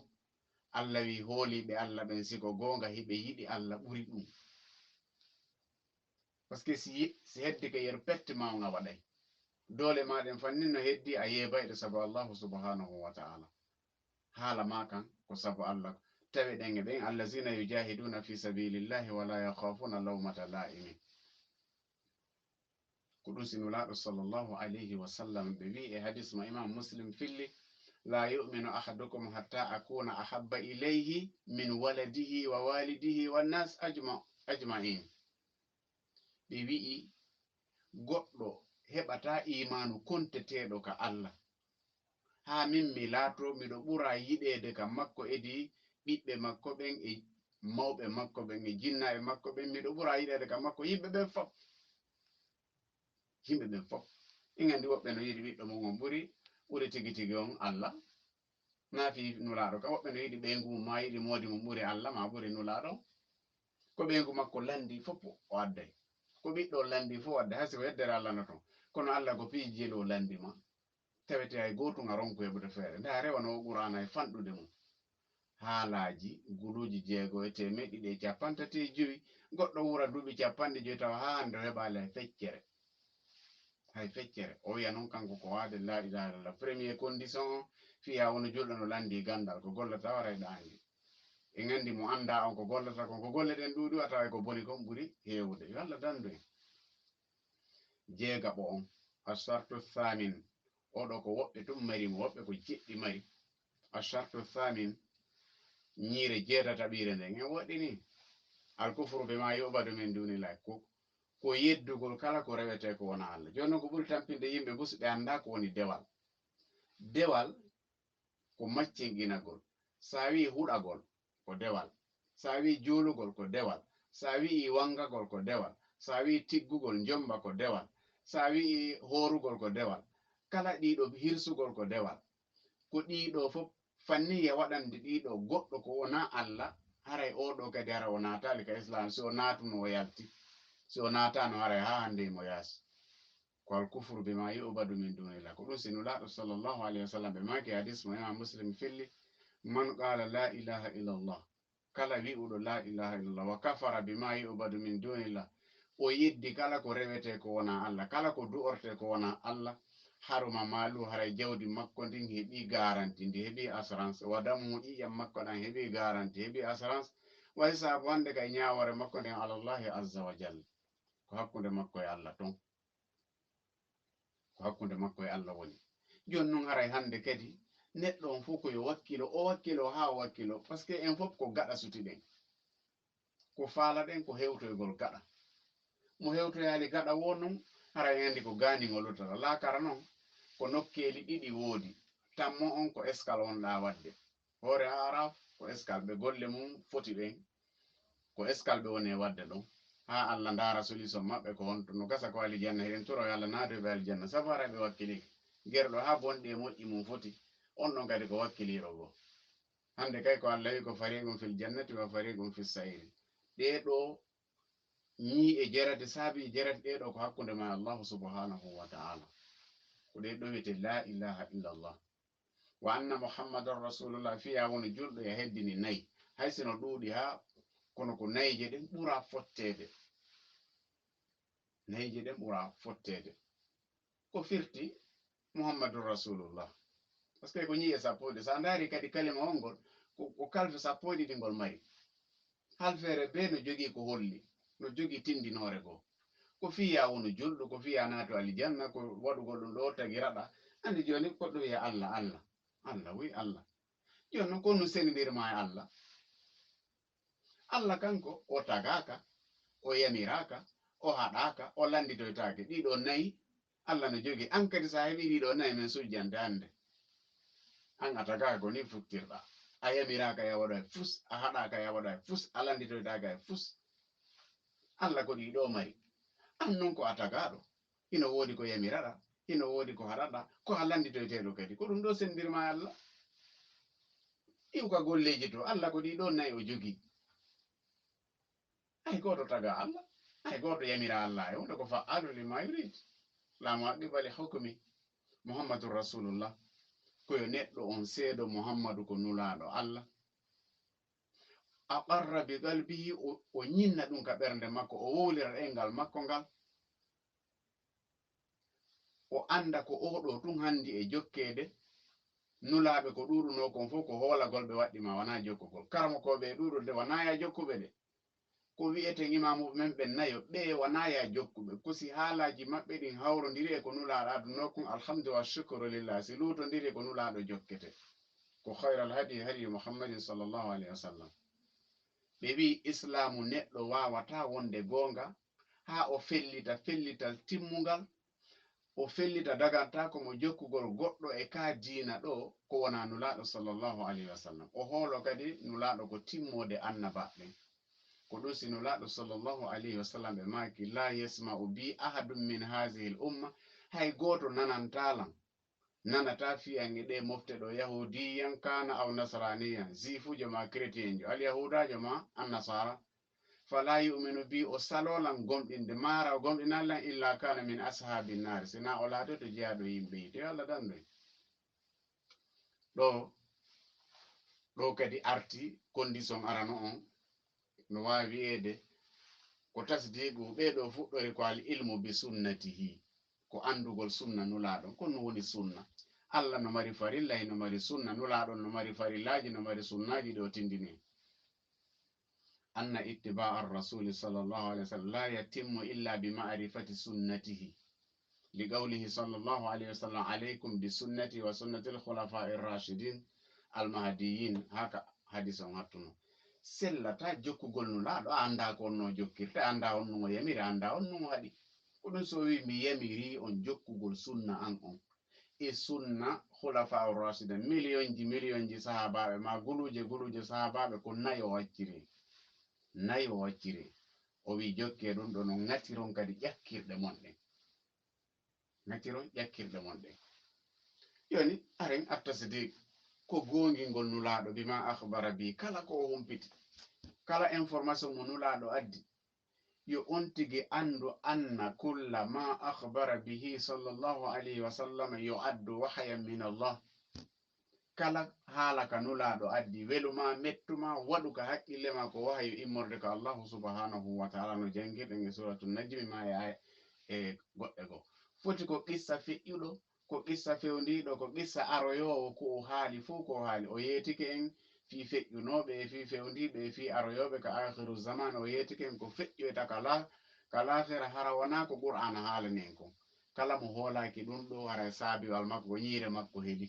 Allah wi hooliɓe Allah ɓen siko gonga hiɓe yiɗi Allah ɓuri ɗum par ce que si heddi ko yer pette mawga waɗay dole maɗen fannin no heddi a yebayɗo sabu allahu subhanahu wa ta'ala haala ma kan ko sabu Allah tawi ɗen e ɓen allazina yujahiduna fi sabilillahi wala yakhafuna lawmata la'imin ko ɗum sinulaɗo sallllahu alayhi wa sallam ɓe wi e hadis mo imam muslim filli la yuminu ahadukum hatta akuna ahabba ilayhi min waladihi wa walidihi wannas ajma'in ɓe wi'i goɗɗo heɓata imanu konteteɗo ka Allah ha min mi laato miɗo ɓura yiɗede ka makko edi ɓiɓɓe makko ɓen e mawɓe makko ɓen e jinnaɓe makko ɓen miɗo ɓura yiɗede ka makko yimɓe ɓen fof ingandi woɓɓe no yiɗi ɓiɗɗo mum on ɓuri tigi tigi on Allah nafi nulaɗo ka woɓɓe no yiɗi ɓeygu mum ma yiɗi modi mum ɓuri Allah ma ɓuri nulaɗo ko ɓeygu makko landi fof o adday ko ɓiɗɗo landi fof wadde hasi ko heddere Allah no ton kono Allah ko piijel o landi ma tawete hay goto ngaron ko heɓude feere nda rewano o ɓurana e fanɗude mum haalaji guluji 6,150 goɗɗo wura duuɓi 50 tawa ha hande o heɓali hay feccere o wiya noon kanko ko waade la ilaha illallah premier condition o fiya wono julɗo no landi gandal ko gollata wara e ɗangi e gandi mo anda on ko gollata kon ko golle ɗen ɗuuɗi a tawa ko boni kon ɓuri hewude yo Allah dandu en jeegaɓo on asartu thamin oɗo ko woɓɓe tum mari mo woɓɓe ko jeɗɗi mari asartu thamin ñiire jeetataɓire nden en waɗini alkufru be ma yubadu min dunillahi ko yeddugol kala ko rewete ko wona Allah joni noon ko ɓuri tampinde yimɓe bus ɓe anda ko woni dewal ko maccinɗinagol sa wi huɗagol ko dewal sa wi juulugol ko dewal sa wi wangagol ko dewal sa wi tiggugol jomba ko dewal sa wi horugol ko dewal kala ɗiɗo hirsugol ko dewal ko ɗiɗo fof fanniya waɗande ɗiɗo goɗɗo ko wona Allah haray oɗo kadi hara o natali ka islam si o natuno o yalti si o natano haray ha hande mo yaasi ko alkufru bima yubadu min dunillah ko ɗum sinulaɗo sallllahu alayhi wa sallam ɓe maki hadis mo imam muslim filli man qala la ilaha illallah kala wi'uɗo la ilaha illallah wa kafara bima yubadu min dunillah o yeddi kala ko rewete ko wona Allah kala ko du'orte ko wona Allah haruma malu haray jawdi makko ndin heɓi garanti ndi heɓi assurance wadamu ƴiƴam makko ɗan heɓi garanti heɓi assurance way saabu hande kay ñawore makko nden alallahi azza wa jalla ko hakkude makko e Allah ton ko hakkude makko e Allah woni joni noon haray hande kadi neɗɗo on fof koyo wakkilo o wakkilo ha o wakkilo par ce que en fof ko gaɗa suti ɗen ko faala ɗen ko hewtoygol gaɗa mo hewtoyali gaɗa wo noon haray andi ko ganigol luttata lakara noon ko nokkeli ɗiɗi woodi tammo on ko escale on ɗa wadde hoore araf ko escale ɓe golle mum foti ɓen ko escale ɓe woni wadde ɗon ha Allah ndara solution maɓɓe ko honto no gasa ko alijanna heɗen toro yo Allah naadoɓe alijanna sabu hara ɓe wakkilike gerɗo ha bonɗi e moƴƴi mum foti on ɗon kadi ko wakkiliro go hande kay ko Allah wi ko fariqum fil jannati wa fariqum fis sa'iri ɗeɗo ñi e jerade saabi jerade ɗeɗo ko hakkude ma Allah subhanahu wa ta'ala ko ɗeɗo wiyete la ilaha illallah wa anna muhammadan rasulullah fiya woni julɗo e heddini nayyi hay sino ɗuuɗi ha kono ko nayje ɗen ɓura fottede ko firti muhammadun rasulullah par ce que ko ñiye sappoɗe sa ndaari kadi kalima on ngol ko kalfe sappoɗiɗi ngol mari halfere be no jogii ko holli no jogii tindinore goo ko fiya wonu julɗo ko fiya naatu alijanna ko waɗugol ɗum ɗo tagi raɗa andi joni koɗɗo wiya Allah wi Allah joni noon ko no senidirma e Allah kanko o tagaka o yamiraka o haɗaka o landitoytake ɗiɗo nayi Allah no jogi an kadi sa heɓi ɗiɗo nayi men sujjante hande an a tagaka ko ni fuktirɗa a yamiraka ya waɗa e fus a haɗaka ya waɗa e fus a landitoytaka e fus Allah ko ɗiɗo mari an non ko a tagaɗo ino woodi ko yamiraɗa ino woodi ko haɗaɗa ko a landitoyteɗo kadi ko ɗum ɗo sendirma Allah iwka golleji to Allah ko ɗiɗo nayi o jogi hay goto taga Allah hay goto yamira Allah e wonde ko fa'alu lima yurid la mu'aqqiba li hukmi Muhammadur Rasulullah koyo neɗɗo on seedo Muhammadu ko nulaɗo Allah aqarra bi qalbihi o ñinna ɗum ka ɓernde makko o wowlira ɗengal makko ngal o anda ko oɗo tun handi e jokkede nulaɓe ko ɗuɗuno kon fof ko hoolagol ɓe waɗɗima wona jokkugol karamokoɓe e ɗuɗude wona ya jokkuɓe ɗe ko wi'ete imamuɓe men ɓe nayo ɓe wona ya jokkuɓe kosi haalaji maɓɓe ɗin hawrodiri e ko nulaɗo aduna kon alhamdu wa shukru lillah si lutodiri e ko nulaɗo jokkete ko khayral hadi hadi muhammadin sallllahu alayhi wa sallam ɓe wi islamu neɗɗo wawata wonde gonga ha o fellita fellital timmugal o fellita daganta komo jokkugol goɗɗo e ka diina ɗo ko wona nulaɗo sallllahu alayhi wa sallam o hoolo kadi nulaɗo ko timmode annabaɓe ko ɗum si nulaɗo sallllahu alayhi wa sallam ɓe maki la yasma'u bi ahadum min hasihi l umma hay goto nanantalan nanata fiyange ɗe mofte ɗo yahudiyan kana aw nasraniyan zifujo ma chrétien jo alyahudajo ma annasara fala yuminu bi o salolan gomɗinde mara o gomɗinallan illa kana min ashabi nar sina o laato to jeyaɗo yimɓe yite Allah danɗoy ɗo kadi arti condition arano on no wawi wi'ede ko tasdiqu ɓeɗo fuɗɗori ko al ilmu bi sunnatihi ko andugol sunna nulaɗon ko no woni sunna Allah no mari farillahi no mari sunna nulaɗon no mari farillaji no mari sunnaji ɗo tindini anna ittiba ar rasuli sallllahu alayhi wa sallam la yatimmu illa bi ma'rifati sunnatihi li qawlihi sallllahu alayhi wa sallam alaykum bi sunnati wa sunnati al khulafa'i rashidin al mahdiyin haka hadis on hattuno sellata jokkugol nulaɗo anda ko onno jokkirte anda on no yamiri anda on no haɗi ko ɗum so wi mi yamiri on jokkugol sunna an on e sunna khulafa rashidin million ji sahabaɓe ma guluje sahabaɓe ko nayo waccire o wi jokke ɗum ɗo no ŋatiron kadi ƴakkirɗe monɗe yoni aren attasidi ko gongingol nulaɗo bima akhbara bi kala ko o humpiti kala information mo nulaɗo addi yo on tigi andu anna kulla ma akhbara bihi sallllahu alayhi wa sallam yo addu wahyan min Allah kala haala ka nulaɗo addi weluma mettuma waɗu ka haqqille ma ko wahyu immorde ko allahu subhanahu wa taala no jangirɗen e suratu najmi ma e goɗɗe go foti ko qissa feƴƴuɗo ko qissa fewndiɗo ko qissa aroyowo ko o haali fo ko haali o yeetike en fi feƴƴunoɓe fi fewndiɓe fi aroyoɓe ka akhiru zaman o yeetike en ko feƴƴoyta ka lafira hara wona ko qur'ana haalanen ko kala mo hoolaki ɗum ɗo hara saabiwal makko ko ñiire makko heeli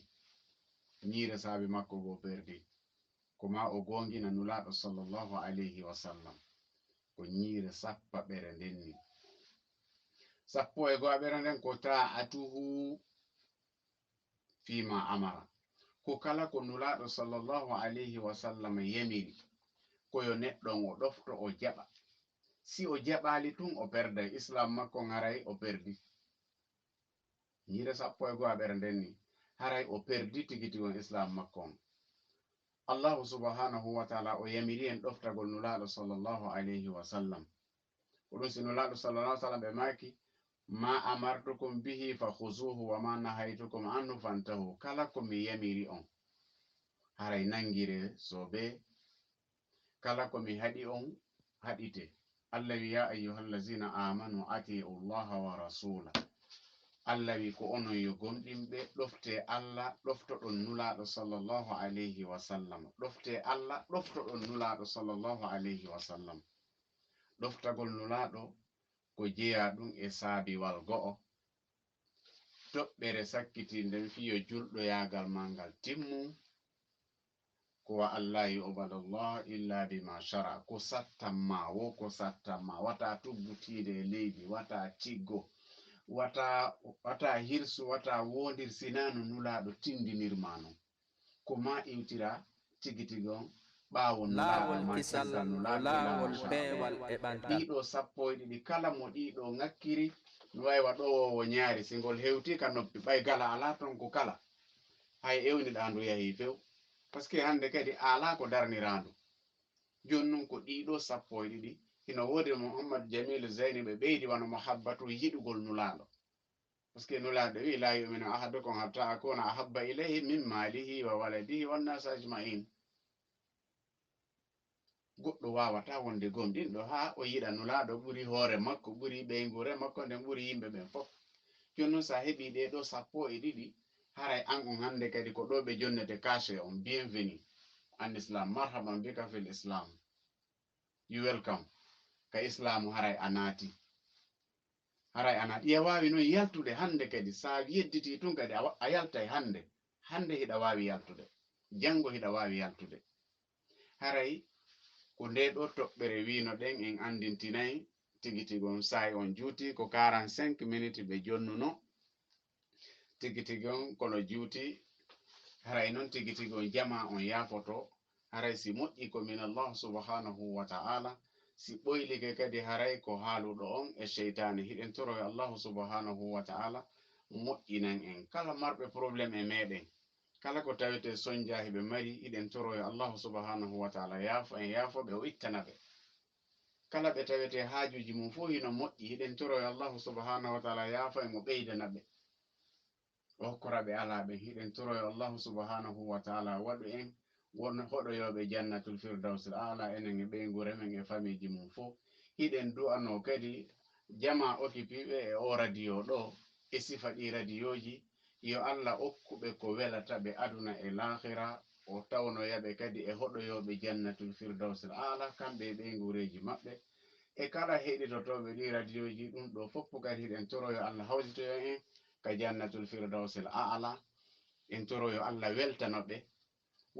ñiire saabi makko go perdi ko ma o gongina nulaɗo sallllahu alayhi wa sallam ko ñiire sappa ɓere ndenni sappo e go'a ɓere nden ko ta'atuhu fima amara ko kala ko nulaɗo sallllahu alayhi wa sallam yamiri koyo neɗɗon o ɗofto o jaɓa si o jaɓali tun o perday islam makko haray o perdi ñiire sappo e go'a ɓere ndenni haray o perdi tigitigon islam makko on allahu subhanahu wa taala o yamiri en ɗoftagol nulaɗo sallllahu alayhi wa sallam ko ɗum si nulaɗo sallallah sallam ɓe maki ma amartukum bihi fa khuzuhu wa ma nahaytukum anhu fantahu kala ko mi yamiri on haray nangire sobe kala ko mi haɗi on haɗite allah wi ya ayyuhallazina amanu atiu llaha wa rasula Allah wi ko onon yo gonɗinɓe ɗofte Allah ɗoftoɗon nulaɗo sallllahu alayhi wa sallam ɗofte Allah ɗoftoɗon nulaɗo sallllahu alayhi wa sallam ɗoftagol nulaɗo ko jeya ɗum e saabiwal go'o toɓɓere sakkiti nden fiyo julɗo yagal ma ngal timmu ko alla yu'badallah illa bima shara ko sattamma wo ko sattamma wata tubbutide leydi wata tiggo wata hirsu wata wondir sinanu nulaɗo tindinirmano ko ma iwtira tigitigon ɓawo nulaɗo ma caggal nulaɗo ɗiɗo sappo e ɗiɗi kala mo ɗiɗo ŋakkiri no wawi waɗowo ñaari singol hewti ka noppi ɓay gala ala ton ko kala hay ewniɗa ndu yahi few par ce que hande kadi ala ko darnirandu joni noon ko ɗiɗo sappo e ɗiɗi hino wodi Mouhammad Jamil Zeyni ɓe ɓeydi wano mohabbatu yiɗugol nulaɗo par ce que nulaɗo wi la yuminu ahadukum hatta akuna ahabba ilayhi min malihi wa waladihi wannas ajmain goɗɗo wawata wonde gomɗinɗo ha o yiɗa nulaɗo ɓuuri hoore makko ɓuuri ɓeygure makko nden ɓuuri yimɓe ɓen fof joni noon sa heeɓi ɗe ɗo sappo e ɗiɗi haray an on hande kadi ko ɗo ɓe jonnete caché on bienvenu an islam marhaban bika fil islam you welcome ka islamu haray a naati ɗiya wawi noon yaltude hande kadi sa yedditi tun kadi a yaltay hande hiɗa wawi yaltude janngo hiɗa wawi yaltude haray ko nde ɗo toɓɓere wino ɗen en andintinayi tigitigon sa'i on juuti ko 45 minutes ɓe jonnuno tigitigon kono juuti haray noon tigitigon jama on yafoto haray si moƴƴi ko min Allah subhanahu wa ta'ala si ɓoylike kadi haray ko haaluɗo on e sheytane hiɗen toro e Allah subhanahu wa ta'ala moƴƴinan en kala marɓe probléme e meɗen kala ko tawete soñjahi ɓe mari hiɗen toro e Allah subhanahu wa ta'ala yaafoɓe o ittana ɓe kala ɓe tawete haajuji mum fo hino moƴƴi hiɗen toro e Allah subhanahu wa ta'ala yaafa en o ɓeydana ɓe o hokkoraɓe ala ɓen hiɗen toro e Allah subhanahu wa ta'ala waɗu en won hoɗoyoɓe jannatul firdausil ala enen e ɓeygure men e famille ji mum fo hiɗen du'ano kadi jama occupiɓe e o radio ɗo e sifa ɗi radio ji yo Allah okkuɓe ko welata ɓe aduna e lahira o tawnoyaɓe kadi e hoɗoyoɓe jannatul firdausil ala kamɓe e ɓeygureji maɓɓe e kala heɗitotoɓe ɗi radio ji ɗum ɗo fof kadi hiɗen toro yo Allah hawsitoyo en ka jannatul firdausil ala en toro yo Allah weltanoɓe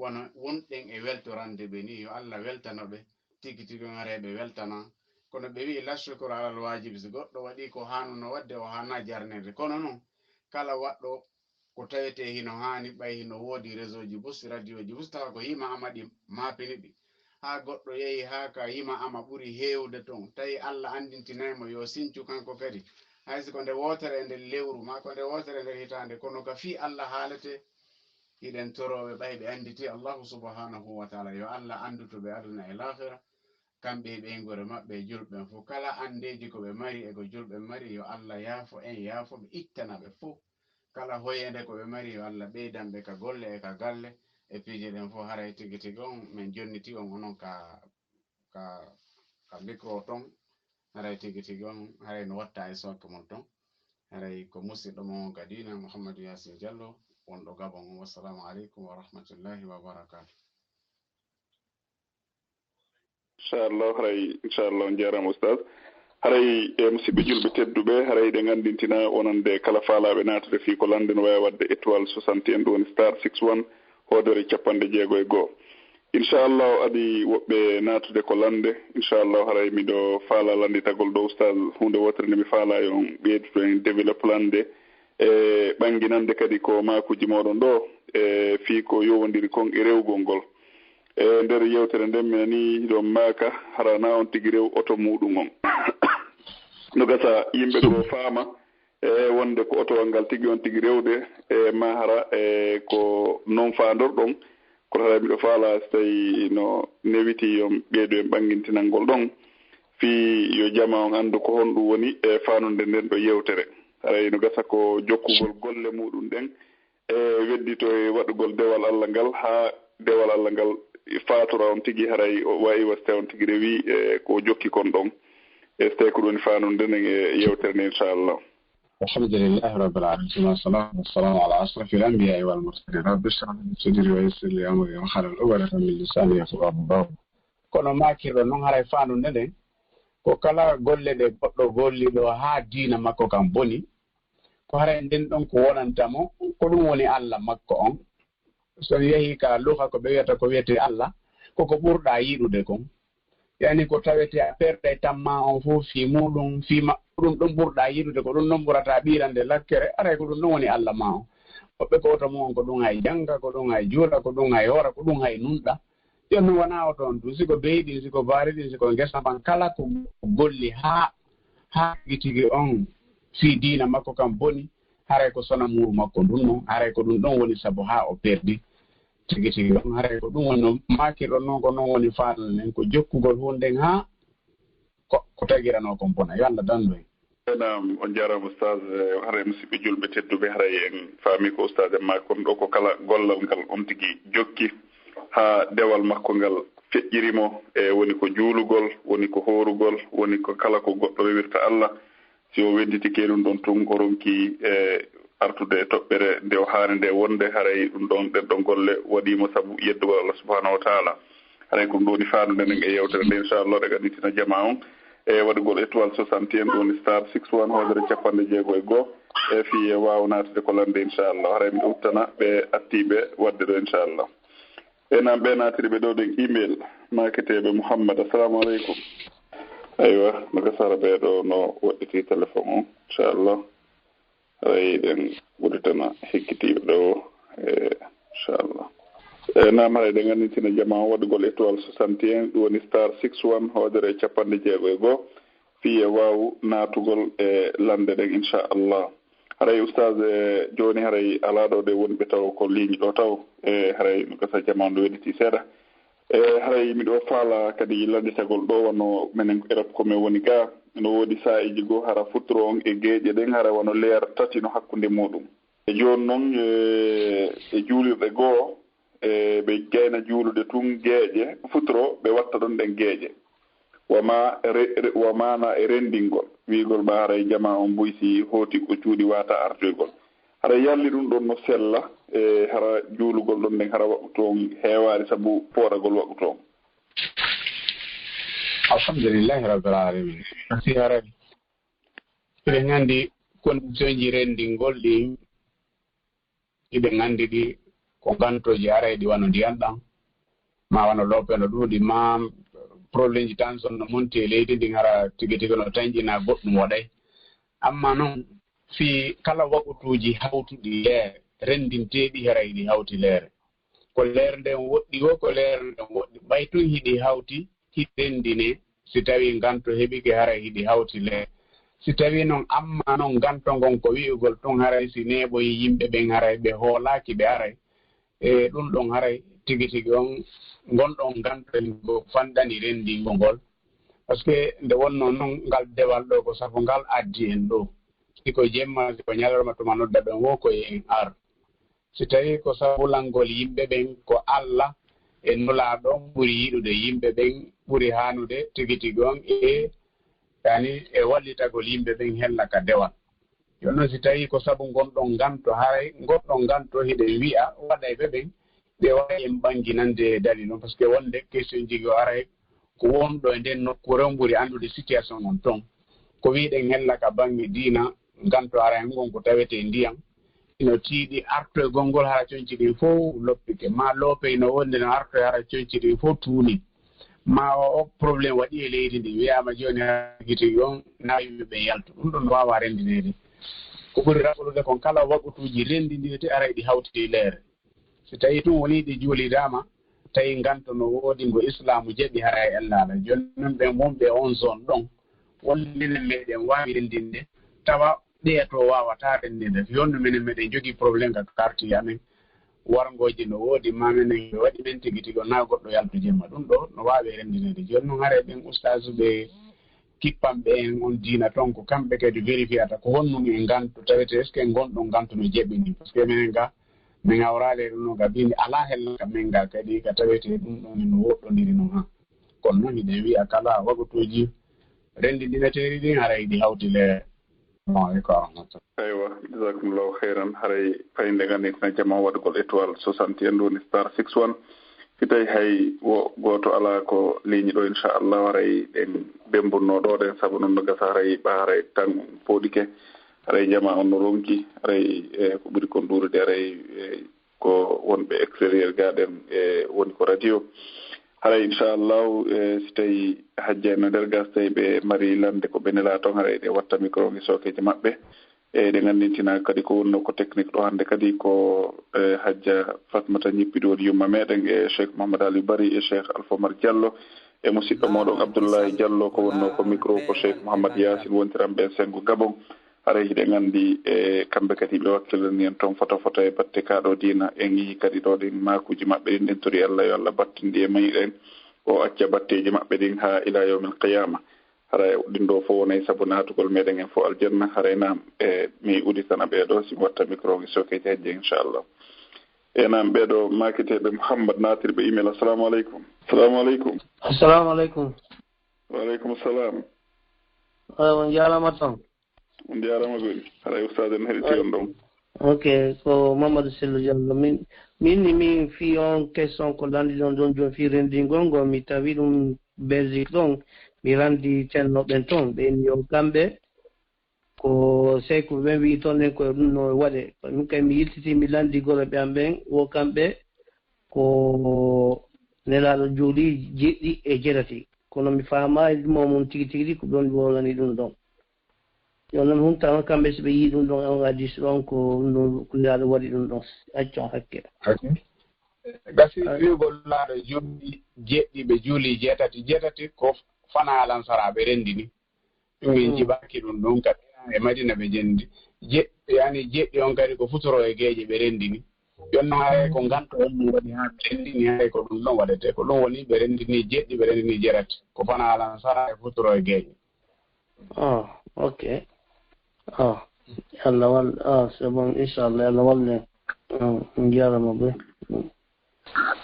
wono wonɗen e weltorande ɓe ni yo Allah weltanoɓe tigi tigi ngareɓe weltana kono ɓe wi la shukru alal wajibi so goɗɗo waɗi ko hanuno wadde o hana jarnede kono noon kala waɗɗo ko tawete hino hani ɓay hino woodi réseau ji bus radio ji bus tawa ko yima ama ɗi mapini ɗi ha goɗɗo yehi ha ka yima ama ɓuuri hewde ton tawi Allah andintinaymo yo sincu kanko kadi haysi ko nde wotere e nder lewru ma ko nde wotere nder hitande kono ka fi Allah haalete hiɗen toroɓe ɓay ɓe anditi Allahu subhanahu wa ta'ala yo Allah andutoɓe aduna e lahira kamɓe e ɓeygore maɓɓe e julɓen fo kala andeji ko ɓe mari e ko julɓe mari yo Allah yaafo en yaafoɓe ittana ɓe fo kala hoyende ko ɓe mari yo Allah ɓeydanɓe ka golle e ka galle e piiji ɗen fo haray tigi tigi on min jonniti on onon ka micro ton haray tigi tigi on haray no watta e sonke mon ton haray ko musidɗo mon kadina Mouhammad Yassine Diallo wonɗo Gabon. Wassalamu aleykum wa rahmatullahi wa barakatuh. Inchallah on jarama oustaz haray e musidɓe julɓe tedduɓe haray ɗe gandintina wonande kala faalaɓe natude fi ko lande no wawi wadde étoile 61 ɗum woni star 61 hoodore 61 inchallah adi woɓɓe natude ko lande inchallah haray miɗo faala landitagol ɗo oustaz hunde wotere nde mi faala on ɓeyduto en développe lande e ɓanginande kadi ko makuji moɗon ɗo e fi ko yowodiri kon e rewgol ngol e nder yewtere nden mi nani ɗon maaka harana on tigi rew oto muɗum on no gasa yimɓe ɗo faama e wonde ko otowal ngal tigi on tigi rewde e ma hara e ko non faandorɗon kono hara miɗo faala so tawi no newiti yon ɓeydo en ɓangintinalngol ɗon fii yo jama on anndu ko honɗum woni e faanunde nden ɗo yewtere haray no gasa ko jokkugol golle muɗum ɗen e weddito e waɗugol dewal Allah ngal haa dewal Allah ngal faatora on tigi haray o wawi wasta on tigi rewi e ko jokki kon ɗon e so tawi ko ɗum woni faanunde nden e yewtere nde inchallah. alhamdulillahi rabbil alamin wassalatu wassalamu ala ashrafil anbiya'i wal mursalin rabbi ishrah li sadri wa yassir li amri wahlul 'uqdatan min lisani yafqahu qawli kono makirɗo noon haray faanunde nden ko kala golle ɗe goɗɗo golliɗo haa diina makko kam boni ko haray nden ɗon ko wonantamo ko ɗum woni Allah makko on so yehi ka luha ko be wiyata ko wiyete Allah koko ɓurɗa yiɗude kon yani ko tawete a perde tamma on fof fi muɗum fima ɗum ɗum ɓurɗa yiɗude ko ɗum ɗon ɓurata ɓirande lakkere aray ko ɗum ɗon woni Allah ma on woɓɓe ko oto mum ko ɗum hay janga ko ɗum hay juuɗa ko ɗum hay hora ko ɗum hay nunɗa jonnon wona o toon ɗum siko beyɗin siko baari ɗin siko gesa man kala ko golli ha tigi on fi diina makko kam boni haray ko sona muru makko ɗum noon haray ko ɗum ɗon woni sabu ha o perdi tigi on haray ko ɗum woni no makirɗon noon ko noon woni faadal nen ko jokkugol hunden ha ko tagirano kon bona yo Allah dandu en nam on jarama oustaz haray musidɓe julɓe tedduɓe haray en faami ko oustaz en ma kon ɗo ko kala gollal ngal on tigi jokki ha dewal makko ngal feƴƴirimo e woni ko juulugol woni ko horugol woni ko kala ko goɗɗo rewirta Allah si o wedditike ɗum ɗon tun o ronki artude e toɓɓere nde o haani nde wonde haray ɗum ɗon ɗen golle waɗimo sabu yeddugol Allah subhanahu wa taala haray ko ɗum ɗo woni faandude nden e yewtere nde inchallah ɗe ganditina jama on e waɗugol étoile 61 ɗum woni star 61 hoodere 60 e fi e wawa natade ko lande inchallah haray mi uttana ɓe attiɓe wadde ɗo inchallah enam ɓe natiri ɓe ɗo ɗen email maketeɓe Mouhammad assalamu aleykum aywa no gasara ɓe ɗo no waɗɗiti téléphone o inchallah haray ɗen ɓuritana hekkitiɓe ɗo inchallah nam haray ɗe ganditina jama o waɗugol étoile 61 ɗum woni star 61 hoodere 60 fi e waw natugol e lande ɗen inchallah haray oustaz joni haray ala ɗo de wonɓe taw ko ligne ɗo taw e haray no gasa jamanu ɗo weɗiti seeɗa e haray miɗo faala kadi landitagol ɗo wonno minen Europe komin woni ga no woodi sa'iji goo hara futuro on e geeƴe ɗen hara wono leer tati no hakkude muɗum e joni noon e juulirɗe goo e ɓe gayna juulude tun geeƴe futuro ɓe watta ɗon ɗen geeƴe wamana e rendingol wiigol ɓa haray jama on boysi hooti ko cuuɗi wata artoygol hara yalli ɗum ɗon no sella e hara juulugol ɗon nden hara waɗu toon heewari sabu pooragol waɗu toon alhamdulillahi rabbil alamin si haray eɗen nganndi condition ji rendingol ɗi iɗen nganndi ɗi ko gantoji haray ɗi wano ndiyan ɗan ma wano loope no ɗuuɗi ma probléme ji tan sonno monti e leydi ndin hara tigi tigi no tañƴina goɗɗum waɗay amma noon fi kala waɓutuji hawtuɗi leere rendinteɗi haray ɗi hawti leere ko leere nden woɗɗi wo ko leere nden woɗɗi ɓay tun hiɗi hawti hiɗendine si tawi ganto heɓike haray hiɗi hawti leere si tawi noon amma noon ganto ngon ko wi'ugol tun haray si neeɓoyi yimɓe ɓen haray ɓe hoolaki ɓe haray e ɗum ɗon haray tigi tigi on gonɗon gantogo fanɗani rendingo ngol par ce que nde wonno noon ngal dewal ɗo ko sabu ngal addi en ɗo siko jemma siko ñalorma tuma nodda ɓen wo koye en ar si tawi ko sabulangol yimɓe ɓen ko Allah e nulaɗon ɓuri yiɗude yimɓe ɓen ɓuri hanude tigi tigi on yani e wallitagol yimɓe ɓen hella ka dewal jonnon si tawi ko sabu gonɗon ganto haray gonɗon ganto hiɗen wi'a waɗay ɓe ɓen ɓe wawi en ɓanginande dali noon par ce que wonde question jigi o aray ko wonɗo e nden nokkure on ɓuri anndude situation on toon ko wiɗen hella ka bange diina ganto aray ngon ko tawete ndiyam ino tiiɗi arto e gongol hara coñci ɗin fof loppike ma loope no wonde no arto e hara coñci ɗin fof tuuni ma o probléme waɗi e leydi ndi wiyama joni hagitigi on nawiɓe ɓe yaltu ɗum ɗon wawa rendinede ko ɓuri raɓɓude kon kala waɓutuji rendindirete aray ɗi hawti leere si tawi tun woni ɗi juulidama tawi ganto no woodi ngo islamu jeeɓi hara e ellala joni noon ɓen wonɓe on zone ɗon wonde minen meɗen wawi rendinde tawa ɗeeto wawata rendinde yonno minen meɗen jogui probléme ka quartier amen wargoji no woodi ma minen ɓe waɗi men tigui tigui na goɗɗo yaltu jemma ɗum ɗo no wawi rendinede joni noon haare ɓen oustaz ɓe kippanɓe en on diina toon ko kamɓe kadi vérifiata ko honnum en gantu tawete est ce que gonɗon gantu no jeeɓini par ce que minen ga min awrade ɗum noon ga bindi ala hella ka min ga kadi ka tawete ɗum ɗon no woɗɗodiri noon ha kono noon hiɗen wiya kala waɓutuji rendindineteri ɗin haray ɗi hawti leere aywa jasakumllahu heyran haray fayinde ganditina jama waɗugol étoile 61 ɗo woni star 61 si tawi hay goto ala ko ligne ɗo inchallah haray ɗen bembunno ɗo ɗen saabu noon no gasa haray ɓa haray tan poɗike haray jama on no ronki haray ko ɓuri kon ɗurude haray ko wonɓe extérieur gaɗen e woni ko radio haray inchallah si tawi hajja no nder gas tawi ɓe mari lande ko benela toon haray ɗe watta micro ngi sokeji maɓɓe e ɗe gandintina kadi ko wonno ko technique ɗo hannde kadi ko hajja fatmata ñippiɗi woni yumma meɗen e cheikh mouhamadou aliou bari e cheikh alfomar diallo e musidɗo moɗon abdoullahi diallo ko wonno ko micro ko cheikh mouhammad yassine wontiranɓe sengo gabon haray hiɗe gandi e kamɓe kadi ɓe wakkilani en toon foto e batte kaɗo dina en yii kadi ɗo ɗin makuji maɓɓe ɗin ɗen tori allah yo allah battindi e mayiɗen o acca batteji maɓɓe ɗin ha ila yawmil qiyama haray ɗin ɗo fof wonay saabu natugol meɗen en fo aljanna haray nam e mi uditana ɓeɗo simi watta micro ngi sokeji hajje inchallah enam ɓeɗo makiteɓe mouhammad natirɓe email assalamu aleykum assalamu aleykum waaleykum salam on jarama tan on jarama goni haray oustad en heɗiti on ɗon ok ko mamadou sello diallo min fi on question ko landi ɗon joni fi rendingol ngol mi tawi ɗum belgique ɗon mi randi cennoɓen toon ɓen yo kamɓe ko sey ko ɓen wi toon nen koye ɗum no waɗe min kay mi yiltiti mi landigol ɓe am ɓen wo kamɓe ko nelaɗo juuli jeɗɗi e jeɗati kono mi faamayi momum tigi ko ɗon wolani ɗum ɗon yo noon humtama kamɓe so ɓe yii ɗum ɗon on addi so ɗon ko nelaɗo waɗi ɗum ɗon accon hakke gasi wiwgol laaɗo juuli jeɗɗi ɓe juuli jeetati ko fana alansaraɓe renndini ɗum min jiɓaki ɗum ɗum kadi e madina ɓe jendi yani jeɗɗi on kadi ko futoro e geeje ɓe renndini jonna hay ko ganto on waɗi ha ɓe renndini hay ko ɗum ɗon waɗete ko ɗum woni ɓe renndini jeɗɗi ɓe renndini jeɗati ko fana alansara e futoro e geeje ok Allah wal c'est bon inchallah Allah walle jarama ɓe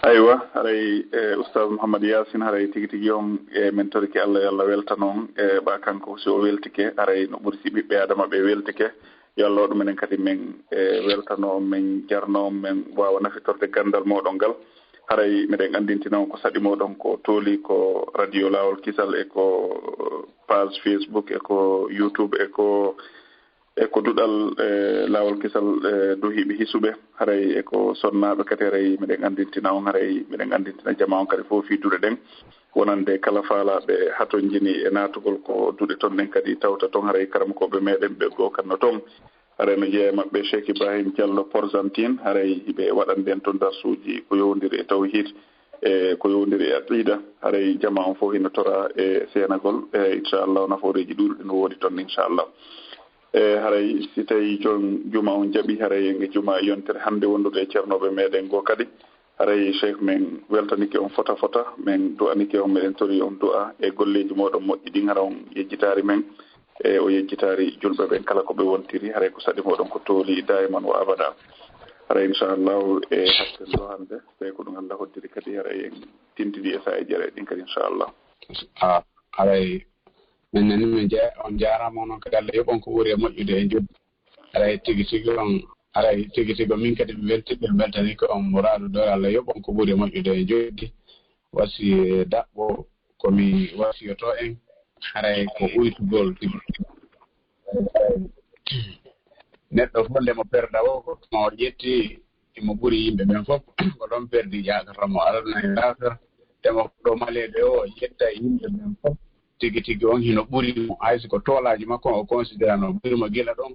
aywa haray oustaz mouhammad yassine haray tigi on e men toriki allah yo allah welta noon e ɓa kanko si o weltike haray no ɓuuri si ɓiɓɓe adama ɓe weltike yo allah waɗu minen kadi min weltano min jarno min wawa nafitorde gandal moɗon ngal haray miɗen andintina on ko saɗi moɗon ko tooli ko radio laawol kisal e ko page facebook e ko youtube e ko duɗal laawol kisal duhiɓe hisuɓe haray eko sonnaɓe kadi haray miɗen andintina on haray miɗen andintina jama on kadi fof fi duɗe ɗen wonande kala faalaɓe haton jini e natugol ko duɗe toon ɗen kadi tawta toon haray karamokoɓe meɗen ɓe gokanno toon haray no jeeya maɓɓe cheikh ibrahim diallo porgentine haray hiɓe waɗanden toon darsuji ko yowdiri e tawhid e ko yowdiri e aqida haray jama on fof hino tora e senagol e inchallah nafooreji ɗuɗi no woodi toon inchallah haray si tawi jon juma on jaaɓi haray nge juma yontere hannde wondude e ceernoɓe meɗen goo kadi haray cheikh min weltanike on fota min du'anike on meɗen tori on du'a e golleji moɗon moƴƴi ɗin hara on yejjitari men e o yejjitari julɓe ɓen kala ko ɓe wontiri haray ko saɗi moɗon ko tooli daiman wa abada haray inchallahu e hakkendo hannde tawi ko ɗum allah hoddiri kadi haray en tintidi e sa e jere ɗin kadi inchallah haray min nani min on jarama noon kadi allah yoɓon ko ɓuuri e moƴƴude e joddi haray tigi on haray tigi min kadi ɓe weltiɓe beltani ko on mouraɗo ɗo allah yoɓon ko ɓuuri e moƴƴude e joddi wasi daɓɓo komi wasiyoto en haray ko ɓuytugol tigi neɗɗo fof nde mo perda o kono ƴetti imo ɓuuri yimɓe ɓen fof ko ɗon perdi jakatamo alana e lafira temo ɗo malede o yetta yimɓe ɓen fof tigi on hino ɓuuri hayso ko toolaji makko o considéra no ɓuurimo gila ɗon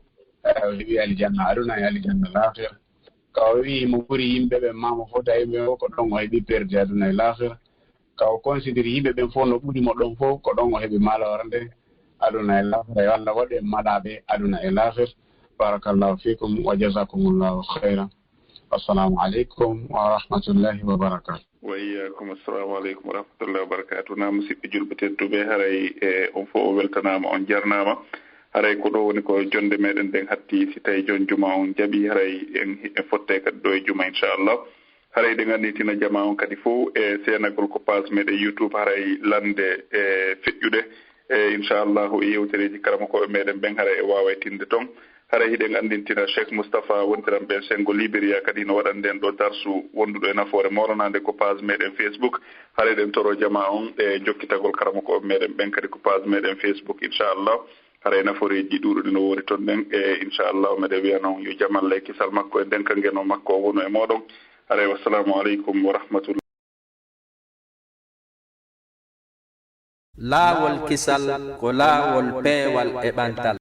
o heeɓi alijanna aduna e alijanna laafira ka o wi mo ɓuuri yimɓe ɓen mamo fof tawi ɓe o ko ɗon o heeɓi perdi aduna e laafira ka o considére yimɓe ɓen fof no ɓuurimo ɗon fof ko ɗon o heeɓi malore nde aduna e laafira yo allah waɗe maɗaɓe aduna e laafira barakallahu fikum wa jazakumullahu khayran assalamu aleykum wa rahmatullahi wa barakatuh wa iyyakum assalamu aleykum wa rahmatullahi wa barakatuh na musidɓe julɓe tedduɓe haray e on fof o weltanama on jarnama haray ko ɗo woni ko jonde meɗen nden hatti si tawi jon juma on jaaɓi haray en fotte kadi ɗo e juma inchallah haray ɗe ganditina jama on kadi fof e senagol ko page meɗen youtube haray lande e feƴƴude e inchallahu e yewtereji karamakoɓe meɗen ɓen haray e wawa tinde toon haray hiɗen andintina cheikh moustapha wontiran ɓe sengo libéria kadi no waɗan nden ɗo darsu wonduɗo e nafoore mawlanade ko page meɗen facebook haray ɗen toro jama on e jokkitagol karamakoɓe meɗen ɓen kadi ko page meɗen facebook inchallah haray naforeji ɗuɗuɗi no woni toon ɗen e inchallah meɗe wiya noon yo jam Allah e kisal makko e denka ngeno makko o wono e moɗon haray wassalamu aleykum wa rahmatullah. laawolkisal ko laawol peewal e ɓantal.